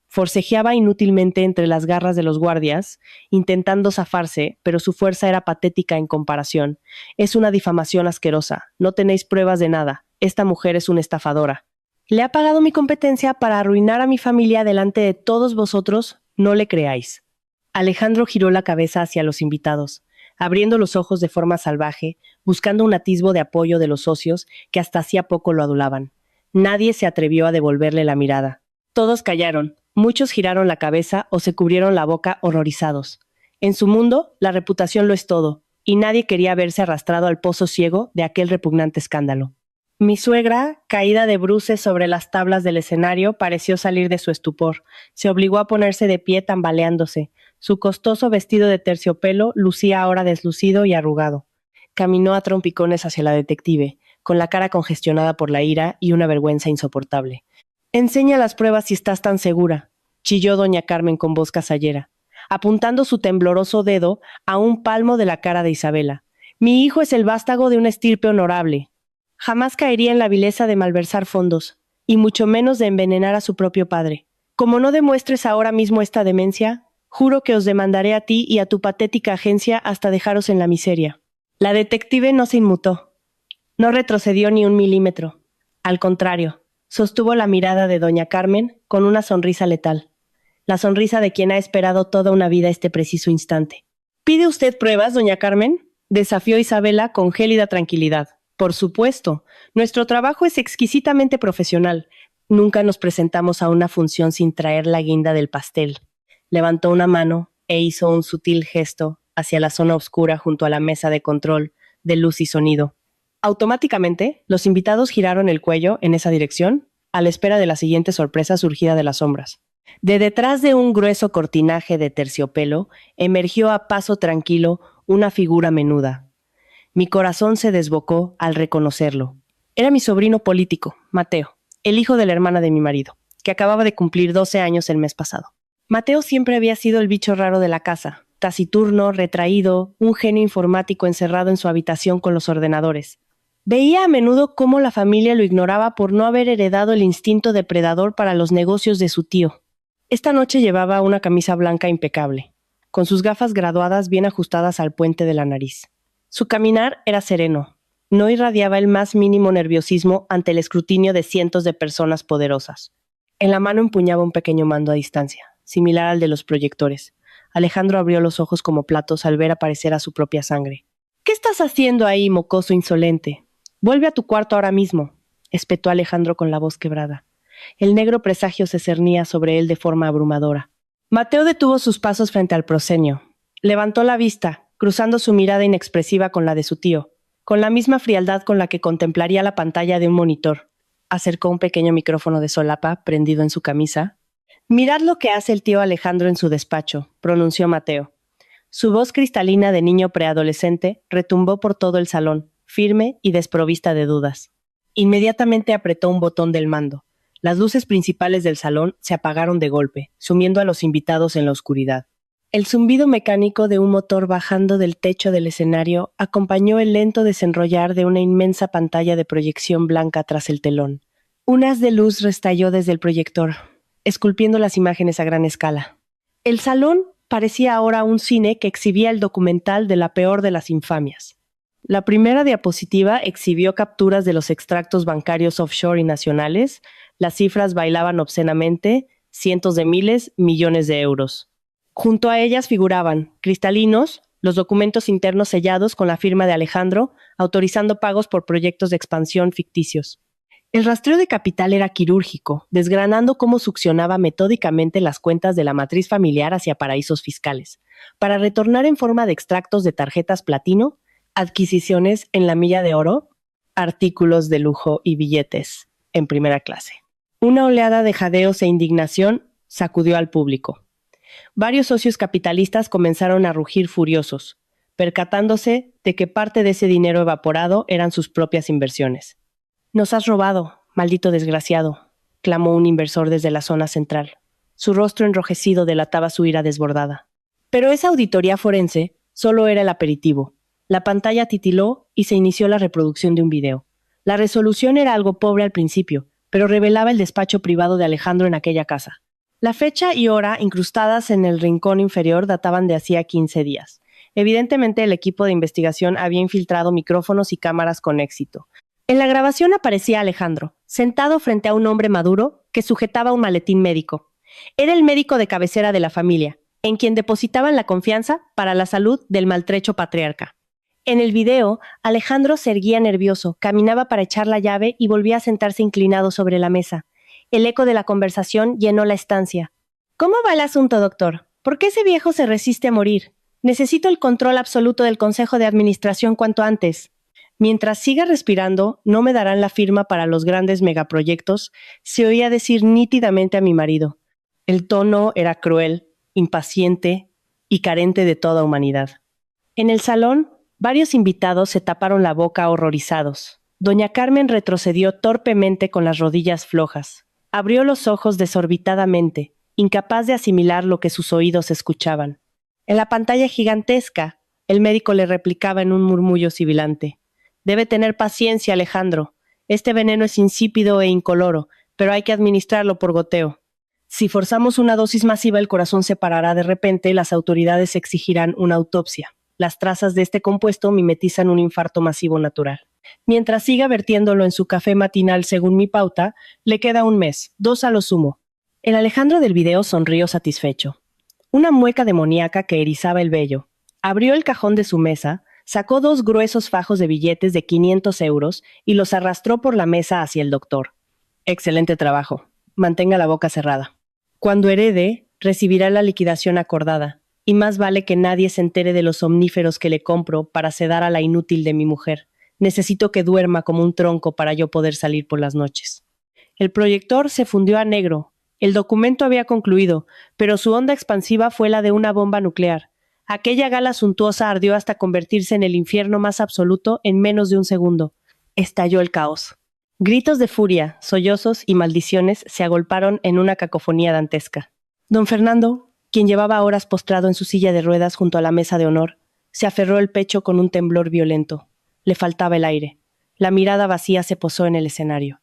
Forcejeaba inútilmente entre las garras de los guardias, intentando zafarse, pero su fuerza era patética en comparación. «Es una difamación asquerosa. No tenéis pruebas de nada. Esta mujer es una estafadora. Le ha pagado mi competencia para arruinar a mi familia delante de todos vosotros. No le creáis». Alejandro giró la cabeza hacia los invitados, abriendo los ojos de forma salvaje, buscando un atisbo de apoyo de los socios que hasta hacía poco lo adulaban. Nadie se atrevió a devolverle la mirada. Todos callaron. Muchos giraron la cabeza o se cubrieron la boca horrorizados. En su mundo, la reputación lo es todo, y nadie quería verse arrastrado al pozo ciego de aquel repugnante escándalo. Mi suegra, caída de bruces sobre las tablas del escenario, pareció salir de su estupor. Se obligó a ponerse de pie tambaleándose. Su costoso vestido de terciopelo lucía ahora deslucido y arrugado. Caminó a trompicones hacia la detective, con la cara congestionada por la ira y una vergüenza insoportable. «Enseña las pruebas si estás tan segura», chilló doña Carmen con voz casallera, apuntando su tembloroso dedo a un palmo de la cara de Isabela. «Mi hijo es el vástago de una estirpe honorable. Jamás caería en la vileza de malversar fondos, y mucho menos de envenenar a su propio padre. Como no demuestres ahora mismo esta demencia, juro que os demandaré a ti y a tu patética agencia hasta dejaros en la miseria». La detective no se inmutó. No retrocedió ni un milímetro. Al contrario, sostuvo la mirada de doña Carmen con una sonrisa letal. La sonrisa de quien ha esperado toda una vida este preciso instante. «¿Pide usted pruebas, doña Carmen?», desafió Isabela con gélida tranquilidad. «Por supuesto. Nuestro trabajo es exquisitamente profesional. Nunca nos presentamos a una función sin traer la guinda del pastel». Levantó una mano e hizo un sutil gesto hacia la zona oscura junto a la mesa de control de luz y sonido. Automáticamente, los invitados giraron el cuello en esa dirección, a la espera de la siguiente sorpresa surgida de las sombras. De detrás de un grueso cortinaje de terciopelo, emergió a paso tranquilo una figura menuda. Mi corazón se desbocó al reconocerlo. Era mi sobrino político, Mateo, el hijo de la hermana de mi marido, que acababa de cumplir 12 años el mes pasado. Mateo siempre había sido el bicho raro de la casa, taciturno, retraído, un genio informático encerrado en su habitación con los ordenadores. Veía a menudo cómo la familia lo ignoraba por no haber heredado el instinto depredador para los negocios de su tío. Esta noche llevaba una camisa blanca impecable, con sus gafas graduadas bien ajustadas al puente de la nariz. Su caminar era sereno. No irradiaba el más mínimo nerviosismo ante el escrutinio de cientos de personas poderosas. En la mano empuñaba un pequeño mando a distancia, similar al de los proyectores. Alejandro abrió los ojos como platos al ver aparecer a su propia sangre. «¿Qué estás haciendo ahí, mocoso insolente? Vuelve a tu cuarto ahora mismo», espetó Alejandro con la voz quebrada. El negro presagio se cernía sobre él de forma abrumadora. Mateo detuvo sus pasos frente al proscenio. Levantó la vista, cruzando su mirada inexpresiva con la de su tío. con la misma frialdad con la que contemplaría la pantalla de un monitor. Acercó un pequeño micrófono de solapa prendido en su camisa. «Mirad lo que hace el tío Alejandro en su despacho», pronunció Mateo. Su voz cristalina de niño preadolescente retumbó por todo el salón, firme y desprovista de dudas. Inmediatamente apretó un botón del mando. Las luces principales del salón se apagaron de golpe, sumiendo a los invitados en la oscuridad. El zumbido mecánico de un motor bajando del techo del escenario acompañó el lento desenrollar de una inmensa pantalla de proyección blanca tras el telón. Un haz de luz restalló desde el proyector, esculpiendo las imágenes a gran escala. El salón parecía ahora un cine que exhibía el documental de la peor de las infamias. La primera diapositiva exhibió capturas de los extractos bancarios offshore y nacionales. Las cifras bailaban obscenamente, cientos de miles, millones de euros. Junto a ellas figuraban, cristalinos, los documentos internos sellados con la firma de Alejandro, autorizando pagos por proyectos de expansión ficticios. El rastreo de capital era quirúrgico, desgranando cómo succionaba metódicamente las cuentas de la matriz familiar hacia paraísos fiscales, para retornar en forma de extractos de tarjetas platino, adquisiciones en la milla de oro, artículos de lujo y billetes en primera clase. Una oleada de jadeos e indignación sacudió al público. Varios socios capitalistas comenzaron a rugir furiosos, percatándose de que parte de ese dinero evaporado eran sus propias inversiones. «Nos has robado, maldito desgraciado», clamó un inversor desde la zona central. Su rostro enrojecido delataba su ira desbordada. Pero esa auditoría forense solo era el aperitivo. La pantalla titiló y se inició la reproducción de un video. La resolución era algo pobre al principio, pero revelaba el despacho privado de Alejandro en aquella casa. La fecha y hora incrustadas en el rincón inferior databan de hacía 15 días. Evidentemente, el equipo de investigación había infiltrado micrófonos y cámaras con éxito. En la grabación aparecía Alejandro, sentado frente a un hombre maduro que sujetaba un maletín médico. Era el médico de cabecera de la familia, en quien depositaban la confianza para la salud del maltrecho patriarca. En el video, Alejandro se erguía nervioso, caminaba para echar la llave y volvía a sentarse inclinado sobre la mesa. El eco de la conversación llenó la estancia. «¿Cómo va el asunto, doctor? ¿Por qué ese viejo se resiste a morir? Necesito el control absoluto del Consejo de Administración cuanto antes. Mientras siga respirando, no me darán la firma para los grandes megaproyectos», se oía decir nítidamente a mi marido. El tono era cruel, impaciente y carente de toda humanidad. En el salón, varios invitados se taparon la boca horrorizados. Doña Carmen retrocedió torpemente con las rodillas flojas. Abrió los ojos desorbitadamente, incapaz de asimilar lo que sus oídos escuchaban. En la pantalla gigantesca, el médico le replicaba en un murmullo sibilante. «Debe tener paciencia, Alejandro. Este veneno es insípido e incoloro, pero hay que administrarlo por goteo. Si forzamos una dosis masiva, el corazón se parará de repente y las autoridades exigirán una autopsia. Las trazas de este compuesto mimetizan un infarto masivo natural. Mientras siga vertiéndolo en su café matinal según mi pauta, le queda un mes, 2 a lo sumo». El Alejandro del video sonrió satisfecho. Una mueca demoníaca que erizaba el vello. Abrió el cajón de su mesa, sacó 2 gruesos fajos de billetes de 500 euros y los arrastró por la mesa hacia el doctor. «Excelente trabajo. Mantenga la boca cerrada. Cuando herede, recibirá la liquidación acordada, y más vale que nadie se entere de los somníferos que le compro para sedar a la inútil de mi mujer. Necesito que duerma como un tronco para yo poder salir por las noches». El proyector se fundió a negro. El documento había concluido, pero su onda expansiva fue la de una bomba nuclear. Aquella gala suntuosa ardió hasta convertirse en el infierno más absoluto en menos de un segundo. Estalló el caos. Gritos de furia, sollozos y maldiciones se agolparon en una cacofonía dantesca. Don Fernando, quien llevaba horas postrado en su silla de ruedas junto a la mesa de honor, se aferró el pecho con un temblor violento. Le faltaba el aire. La mirada vacía se posó en el escenario.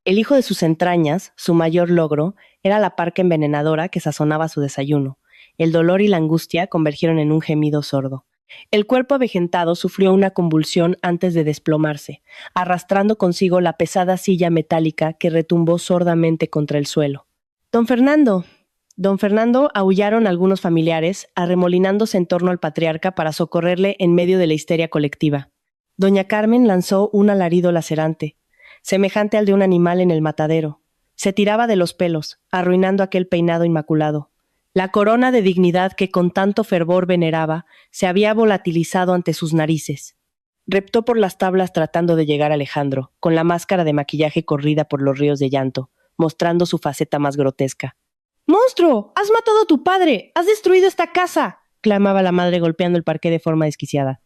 El hijo de sus entrañas, su mayor logro, era la parca envenenadora que sazonaba su desayuno. El dolor y la angustia convergieron en un gemido sordo. El cuerpo avejentado sufrió una convulsión antes de desplomarse, arrastrando consigo la pesada silla metálica que retumbó sordamente contra el suelo. «Don Fernando». Don Fernando, aullaron algunos familiares, arremolinándose en torno al patriarca para socorrerle en medio de la histeria colectiva. Doña Carmen lanzó un alarido lacerante, semejante al de un animal en el matadero. Se tiraba de los pelos, arruinando aquel peinado inmaculado. La corona de dignidad que con tanto fervor veneraba se había volatilizado ante sus narices. Reptó por las tablas tratando de llegar a Alejandro, con la máscara de maquillaje corrida por los ríos de llanto, mostrando su faceta más grotesca. ¡Monstruo! ¡Has matado a tu padre! ¡Has destruido esta casa!, clamaba la madre golpeando el parqué de forma desquiciada.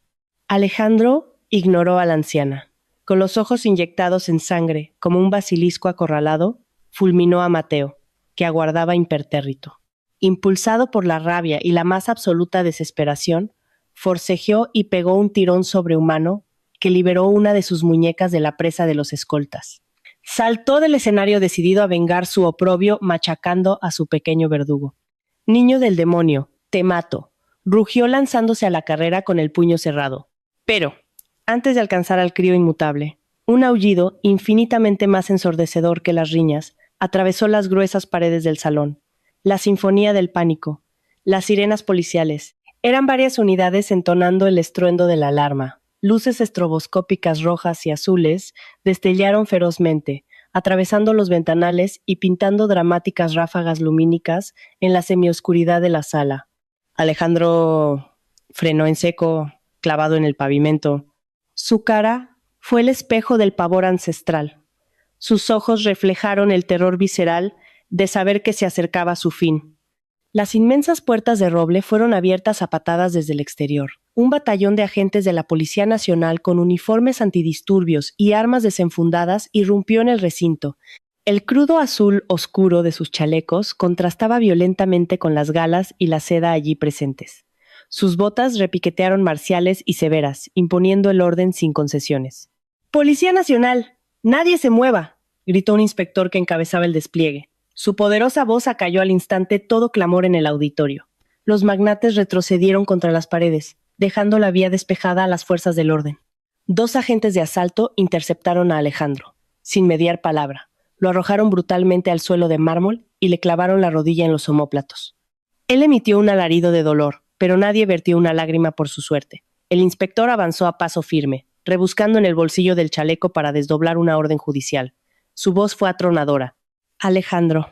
Alejandro ignoró a la anciana. Con los ojos inyectados en sangre, como un basilisco acorralado, fulminó a Mateo, que aguardaba impertérrito. Impulsado por la rabia y la más absoluta desesperación, forcejeó y pegó un tirón sobrehumano que liberó una de sus muñecas de la presa de los escoltas. Saltó del escenario decidido a vengar su oprobio, machacando a su pequeño verdugo. «Niño del demonio, te mato», rugió lanzándose a la carrera con el puño cerrado. Pero, antes de alcanzar al crío inmutable, un aullido infinitamente más ensordecedor que las riñas atravesó las gruesas paredes del salón. La sinfonía del pánico, las sirenas policiales. Eran varias unidades entonando el estruendo de la alarma. Luces estroboscópicas rojas y azules destellaron ferozmente, atravesando los ventanales y pintando dramáticas ráfagas lumínicas en la semioscuridad de la sala. Alejandro frenó en seco, clavado en el pavimento. Su cara fue el espejo del pavor ancestral. Sus ojos reflejaron el terror visceral de saber que se acercaba a su fin. Las inmensas puertas de roble fueron abiertas a patadas desde el exterior. Un batallón de agentes de la Policía Nacional con uniformes antidisturbios y armas desenfundadas irrumpió en el recinto. El crudo azul oscuro de sus chalecos contrastaba violentamente con las galas y la seda allí presentes. Sus botas repiquetearon marciales y severas, imponiendo el orden sin concesiones. «¡Policía Nacional! ¡Nadie se mueva!», gritó un inspector que encabezaba el despliegue. Su poderosa voz acalló al instante todo clamor en el auditorio. Los magnates retrocedieron contra las paredes, dejando la vía despejada a las fuerzas del orden. 2 agentes de asalto interceptaron a Alejandro. Sin mediar palabra, lo arrojaron brutalmente al suelo de mármol y le clavaron la rodilla en los omóplatos. Él emitió un alarido de dolor, pero nadie vertió una lágrima por su suerte. El inspector avanzó a paso firme, rebuscando en el bolsillo del chaleco para desdoblar una orden judicial. Su voz fue atronadora. «Alejandro,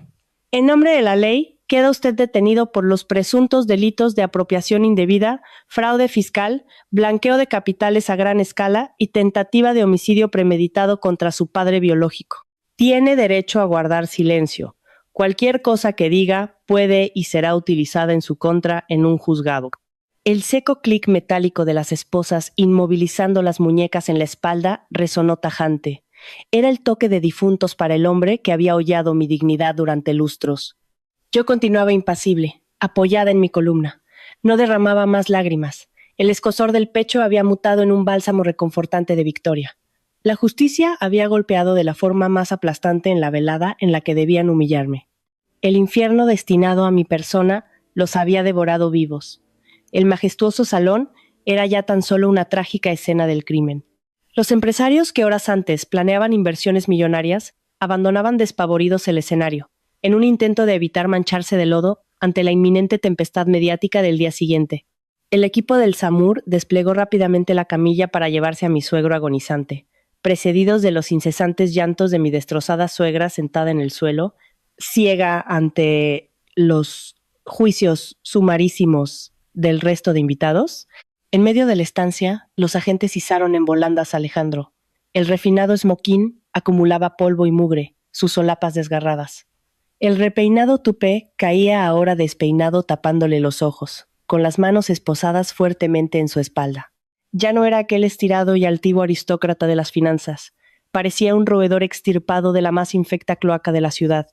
en nombre de la ley, queda usted detenido por los presuntos delitos de apropiación indebida, fraude fiscal, blanqueo de capitales a gran escala y tentativa de homicidio premeditado contra su padre biológico. Tiene derecho a guardar silencio. Cualquier cosa que diga puede y será utilizada en su contra en un juzgado». El seco clic metálico de las esposas inmovilizando las muñecas en la espalda resonó tajante. Era el toque de difuntos para el hombre que había hollado mi dignidad durante lustros. Yo continuaba impasible, apoyada en mi columna. No derramaba más lágrimas. El escozor del pecho había mutado en un bálsamo reconfortante de victoria. La justicia había golpeado de la forma más aplastante en la velada en la que debían humillarme. El infierno destinado a mi persona los había devorado vivos. El majestuoso salón era ya tan solo una trágica escena del crimen. Los empresarios que horas antes planeaban inversiones millonarias abandonaban despavoridos el escenario, en un intento de evitar mancharse de lodo ante la inminente tempestad mediática del día siguiente. El equipo del SAMUR desplegó rápidamente la camilla para llevarse a mi suegro agonizante, precedidos de los incesantes llantos de mi destrozada suegra sentada en el suelo, ciega ante los juicios sumarísimos del resto de invitados. En medio de la estancia, los agentes izaron en volandas a Alejandro. El refinado esmoquín acumulaba polvo y mugre, sus solapas desgarradas. El repeinado tupé caía ahora despeinado tapándole los ojos, con las manos esposadas fuertemente en su espalda. Ya no era aquel estirado y altivo aristócrata de las finanzas. Parecía un roedor extirpado de la más infecta cloaca de la ciudad.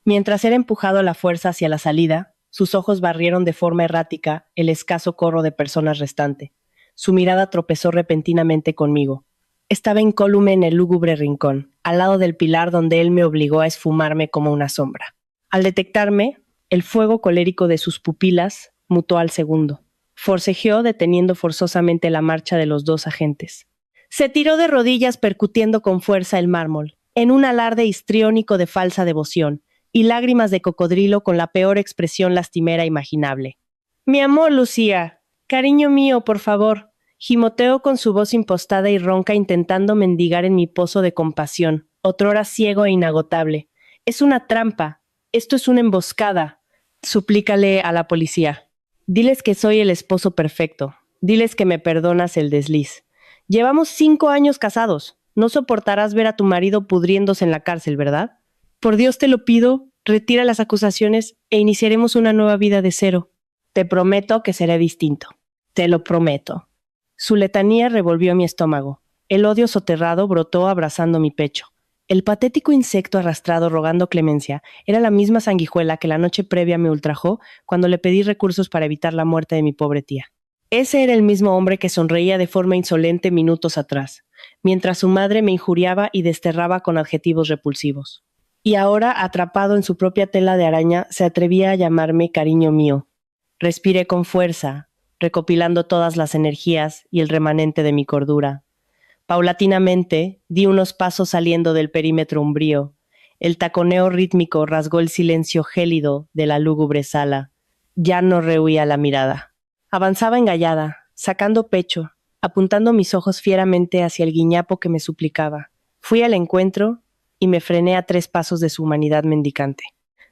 Mientras era empujado a la fuerza hacia la salida, sus ojos barrieron de forma errática el escaso corro de personas restante. Su mirada tropezó repentinamente conmigo. Estaba incólume en el lúgubre rincón, al lado del pilar donde él me obligó a esfumarme como una sombra. Al detectarme, el fuego colérico de sus pupilas mutó al segundo. Forcejeó deteniendo forzosamente la marcha de los 2 agentes. Se tiró de rodillas percutiendo con fuerza el mármol, en un alarde histriónico de falsa devoción, y lágrimas de cocodrilo con la peor expresión lastimera imaginable. «Mi amor, Lucía, cariño mío, por favor», gimoteó con su voz impostada y ronca intentando mendigar en mi pozo de compasión, otrora ciego e inagotable. «Es una trampa. Esto es una emboscada. Suplícale a la policía. Diles que soy el esposo perfecto. Diles que me perdonas el desliz. Llevamos 5 años casados. No soportarás ver a tu marido pudriéndose en la cárcel, ¿verdad? Por Dios te lo pido, retira las acusaciones e iniciaremos una nueva vida de cero. Te prometo que será distinto. Te lo prometo. Su letanía revolvió mi estómago. El odio soterrado brotó abrazando mi pecho. El patético insecto arrastrado rogando clemencia era la misma sanguijuela que la noche previa me ultrajó cuando le pedí recursos para evitar la muerte de mi pobre tía. Ese era el mismo hombre que sonreía de forma insolente minutos atrás, mientras su madre me injuriaba y desterraba con adjetivos repulsivos. Y ahora, atrapado en su propia tela de araña, se atrevía a llamarme cariño mío. Respiré con fuerza, recopilando todas las energías y el remanente de mi cordura. Paulatinamente, di unos pasos saliendo del perímetro umbrío. El taconeo rítmico rasgó el silencio gélido de la lúgubre sala. Ya no rehuía la mirada. Avanzaba engallada, sacando pecho, apuntando mis ojos fieramente hacia el guiñapo que me suplicaba. Fui al encuentro y me frené a 3 pasos de su humanidad mendicante.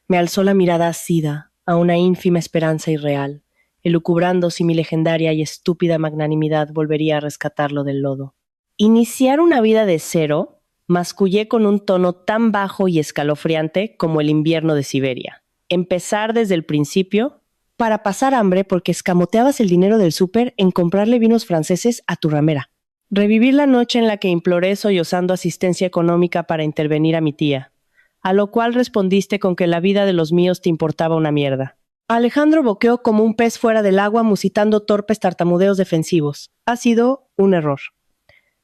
Me alzó la mirada asida a una ínfima esperanza irreal, elucubrando si mi legendaria y estúpida magnanimidad volvería a rescatarlo del lodo. Iniciar una vida de cero, mascullé con un tono tan bajo y escalofriante como el invierno de Siberia. Empezar desde el principio para pasar hambre porque escamoteabas el dinero del súper en comprarle vinos franceses a tu ramera. Revivir la noche en la que imploré sollozando asistencia económica para intervenir a mi tía, a lo cual respondiste con que la vida de los míos te importaba una mierda. Alejandro boqueó como un pez fuera del agua musitando torpes tartamudeos defensivos. Ha sido un error.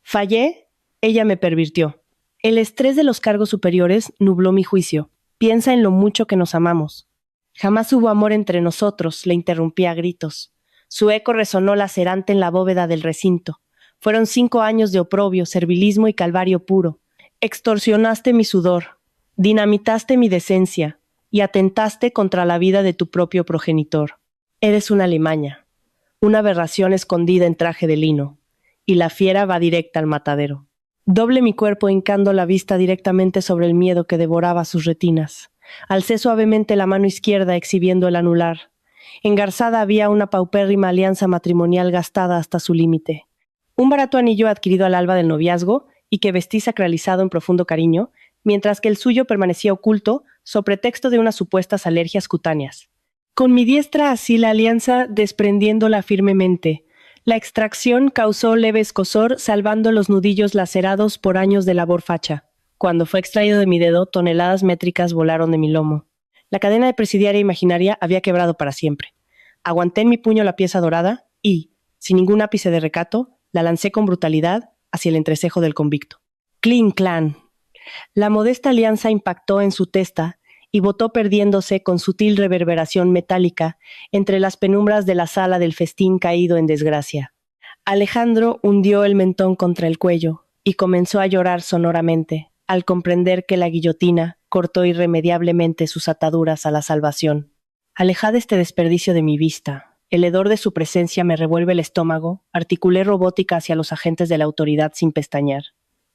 Fallé, ella me pervirtió. El estrés de los cargos superiores nubló mi juicio. Piensa en lo mucho que nos amamos. Jamás hubo amor entre nosotros, le interrumpí a gritos. Su eco resonó lacerante en la bóveda del recinto. Fueron 5 años de oprobio, servilismo y calvario puro. Extorsionaste mi sudor, dinamitaste mi decencia y atentaste contra la vida de tu propio progenitor. Eres una alimaña, una aberración escondida en traje de lino. Y la fiera va directa al matadero. Doble mi cuerpo hincando la vista directamente sobre el miedo que devoraba sus retinas. Alcé suavemente la mano izquierda exhibiendo el anular. Engarzada había una paupérrima alianza matrimonial gastada hasta su límite. Un barato anillo adquirido al alba del noviazgo y que vestí sacralizado en profundo cariño, mientras que el suyo permanecía oculto so pretexto de unas supuestas alergias cutáneas. Con mi diestra así la alianza desprendiéndola firmemente. La extracción causó leve escozor, salvando los nudillos lacerados por años de labor facha. Cuando fue extraído de mi dedo, toneladas métricas volaron de mi lomo. La cadena de presidiaria imaginaria había quebrado para siempre. Aguanté en mi puño la pieza dorada y, sin ningún ápice de recato, la lancé con brutalidad hacia el entrecejo del convicto. ¡Clin, clan! La modesta alianza impactó en su testa y botó perdiéndose con sutil reverberación metálica entre las penumbras de la sala del festín caído en desgracia. Alejandro hundió el mentón contra el cuello y comenzó a llorar sonoramente al comprender que la guillotina cortó irremediablemente sus ataduras a la salvación. Alejad este desperdicio de mi vista. El hedor de su presencia me revuelve el estómago, articulé robótica hacia los agentes de la autoridad sin pestañear.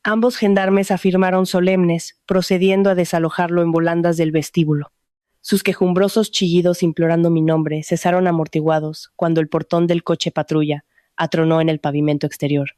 Ambos gendarmes afirmaron solemnes, procediendo a desalojarlo en volandas del vestíbulo. Sus quejumbrosos chillidos implorando mi nombre cesaron amortiguados cuando el portón del coche patrulla atronó en el pavimento exterior.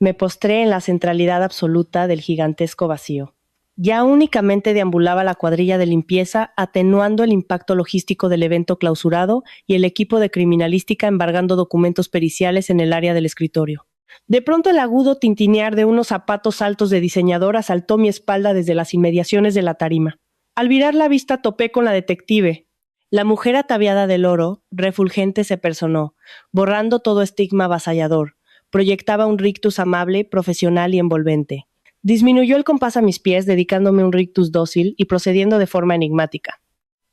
Me postré en la centralidad absoluta del gigantesco vacío. Ya únicamente deambulaba la cuadrilla de limpieza atenuando el impacto logístico del evento clausurado y el equipo de criminalística embargando documentos periciales en el área del escritorio. De pronto el agudo tintinear de unos zapatos altos de diseñador asaltó mi espalda desde las inmediaciones de la tarima. Al virar la vista topé con la detective. La mujer ataviada del oro, refulgente, se personó, borrando todo estigma avasallador. Proyectaba un rictus amable, profesional y envolvente. Disminuyó el compás a mis pies, dedicándome un rictus dócil y procediendo de forma enigmática.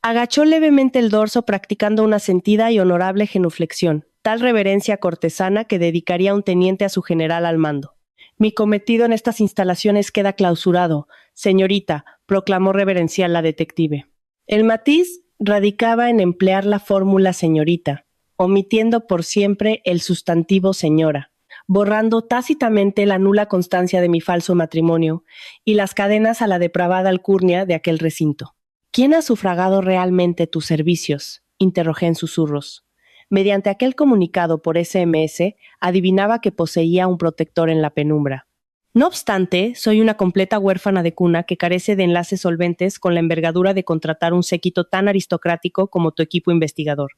Agachó levemente el dorso practicando una sentida y honorable genuflexión, tal reverencia cortesana que dedicaría un teniente a su general al mando. Mi cometido en estas instalaciones queda clausurado, señorita, proclamó reverencial la detective. El matiz radicaba en emplear la fórmula señorita, omitiendo por siempre el sustantivo señora, borrando tácitamente la nula constancia de mi falso matrimonio y las cadenas a la depravada alcurnia de aquel recinto. ¿Quién ha sufragado realmente tus servicios?, interrogé en susurros. Mediante aquel comunicado por SMS, adivinaba que poseía un protector en la penumbra. No obstante, soy una completa huérfana de cuna que carece de enlaces solventes con la envergadura de contratar un séquito tan aristocrático como tu equipo investigador.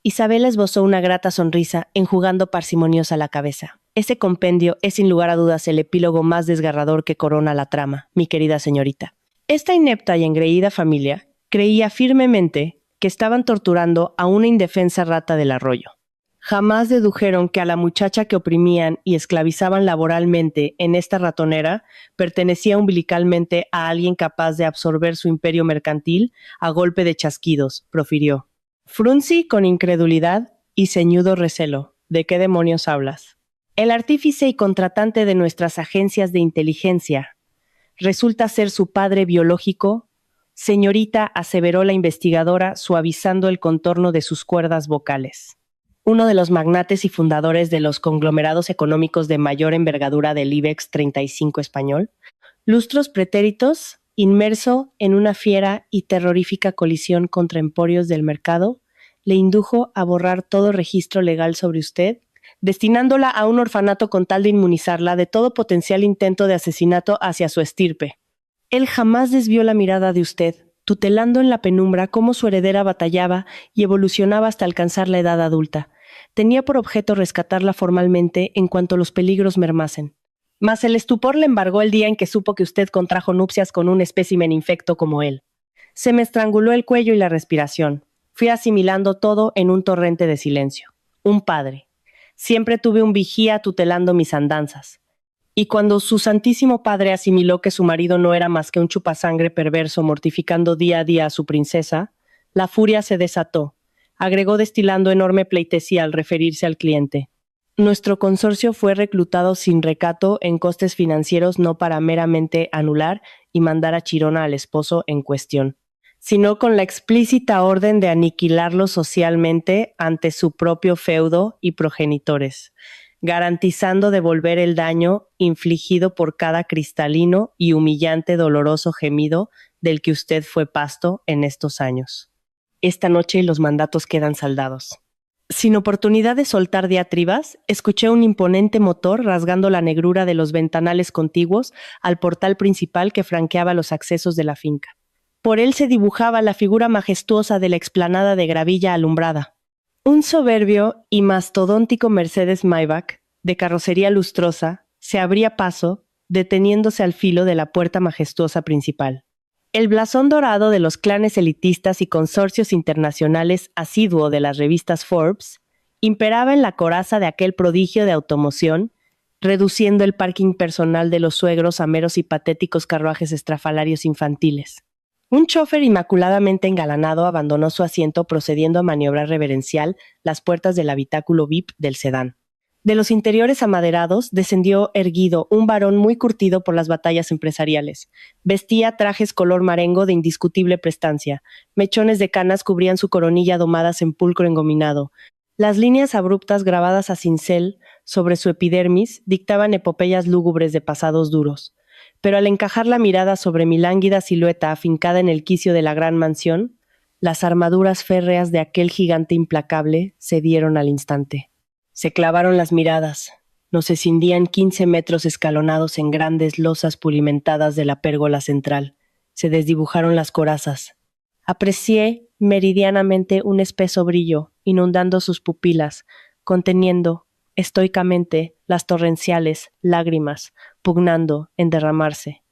Isabel esbozó una grata sonrisa, enjugando parsimoniosa la cabeza. Ese compendio es sin lugar a dudas el epílogo más desgarrador que corona la trama, mi querida señorita. Esta inepta y engreída familia creía firmemente que estaban torturando a una indefensa rata del arroyo. Jamás dedujeron que a la muchacha que oprimían y esclavizaban laboralmente en esta ratonera pertenecía umbilicalmente a alguien capaz de absorber su imperio mercantil a golpe de chasquidos, profirió. Fruncí con incredulidad y ceñudo recelo. ¿De qué demonios hablas? El artífice y contratante de nuestras agencias de inteligencia resulta ser su padre biológico, señorita, aseveró la investigadora, suavizando el contorno de sus cuerdas vocales. Uno de los magnates y fundadores de los conglomerados económicos de mayor envergadura del IBEX 35 español, lustros pretéritos, inmerso en una fiera y terrorífica colisión contra emporios del mercado, le indujo a borrar todo registro legal sobre usted, destinándola a un orfanato con tal de inmunizarla de todo potencial intento de asesinato hacia su estirpe. Él jamás desvió la mirada de usted, tutelando en la penumbra cómo su heredera batallaba y evolucionaba hasta alcanzar la edad adulta. Tenía por objeto rescatarla formalmente en cuanto los peligros mermasen. Mas el estupor le embargó el día en que supo que usted contrajo nupcias con un espécimen infecto como él. Se me estranguló el cuello y la respiración. Fui asimilando todo en un torrente de silencio. Un padre. Siempre tuve un vigía tutelando mis andanzas. Y cuando su santísimo padre asimiló que su marido no era más que un chupasangre perverso mortificando día a día a su princesa, la furia se desató, agregó destilando enorme pleitesía al referirse al cliente. Nuestro consorcio fue reclutado sin recato en costes financieros no para meramente anular y mandar a Chirona al esposo en cuestión, sino con la explícita orden de aniquilarlo socialmente ante su propio feudo y progenitores, garantizando devolver el daño infligido por cada cristalino y humillante doloroso gemido del que usted fue pasto en estos años. Esta noche los mandatos quedan saldados. Sin oportunidad de soltar diatribas, escuché un imponente motor rasgando la negrura de los ventanales contiguos al portal principal que franqueaba los accesos de la finca. Por él se dibujaba la figura majestuosa de la explanada de gravilla alumbrada. Un soberbio y mastodóntico Mercedes Maybach, de carrocería lustrosa, se abría paso, deteniéndose al filo de la puerta majestuosa principal. El blasón dorado de los clanes elitistas y consorcios internacionales asiduo de las revistas Forbes imperaba en la coraza de aquel prodigio de automoción, reduciendo el parking personal de los suegros a meros y patéticos carruajes estrafalarios infantiles. Un chofer inmaculadamente engalanado abandonó su asiento procediendo a maniobra reverencial las puertas del habitáculo VIP del sedán. De los interiores amaderados descendió erguido un varón muy curtido por las batallas empresariales. Vestía trajes color marengo de indiscutible prestancia. Mechones de canas cubrían su coronilla domadas en pulcro engominado. Las líneas abruptas grabadas a cincel sobre su epidermis dictaban epopeyas lúgubres de pasados duros. Pero al encajar la mirada sobre mi lánguida silueta afincada en el quicio de la gran mansión, las armaduras férreas de aquel gigante implacable cedieron al instante. Se clavaron las miradas. Nos escindían 15 metros escalonados en grandes losas pulimentadas de la pérgola central. Se desdibujaron las corazas. Aprecié meridianamente un espeso brillo, inundando sus pupilas, conteniendo, estoicamente, las torrenciales lágrimas, pugnando en derramarse.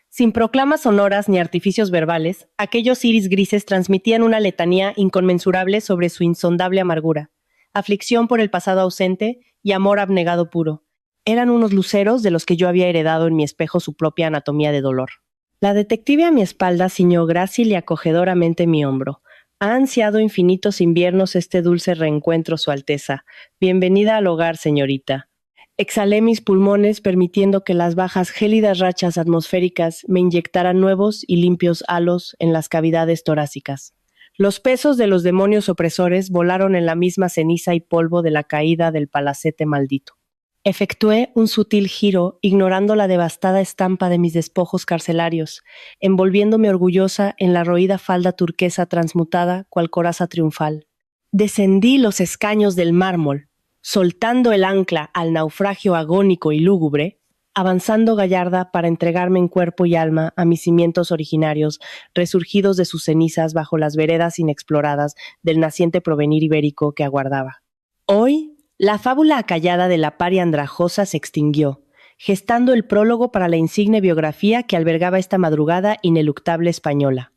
Sin proclamas sonoras ni artificios verbales, aquellos iris grises transmitían una letanía inconmensurable sobre su insondable amargura, aflicción por el pasado ausente y amor abnegado puro. Eran unos luceros de los que yo había heredado en mi espejo su propia anatomía de dolor. La detective a mi espalda ciñó grácil y acogedoramente mi hombro. Ha ansiado infinitos inviernos este dulce reencuentro, Su Alteza. Bienvenida al hogar, señorita. Exhalé mis pulmones, permitiendo que las bajas gélidas rachas atmosféricas me inyectaran nuevos y limpios halos en las cavidades torácicas. Los pesos de los demonios opresores volaron en la misma ceniza y polvo de la caída del palacete maldito. Efectué un sutil giro, ignorando la devastada estampa de mis despojos carcelarios, envolviéndome orgullosa en la roída falda turquesa transmutada cual coraza triunfal. Descendí los escaños del mármol, soltando el ancla al naufragio agónico y lúgubre, avanzando gallarda para entregarme en cuerpo y alma a mis cimientos originarios, resurgidos de sus cenizas bajo las veredas inexploradas del naciente provenir ibérico que aguardaba. Hoy, la fábula acallada de la paria andrajosa se extinguió, gestando el prólogo para la insigne biografía que albergaba esta madrugada ineluctable española.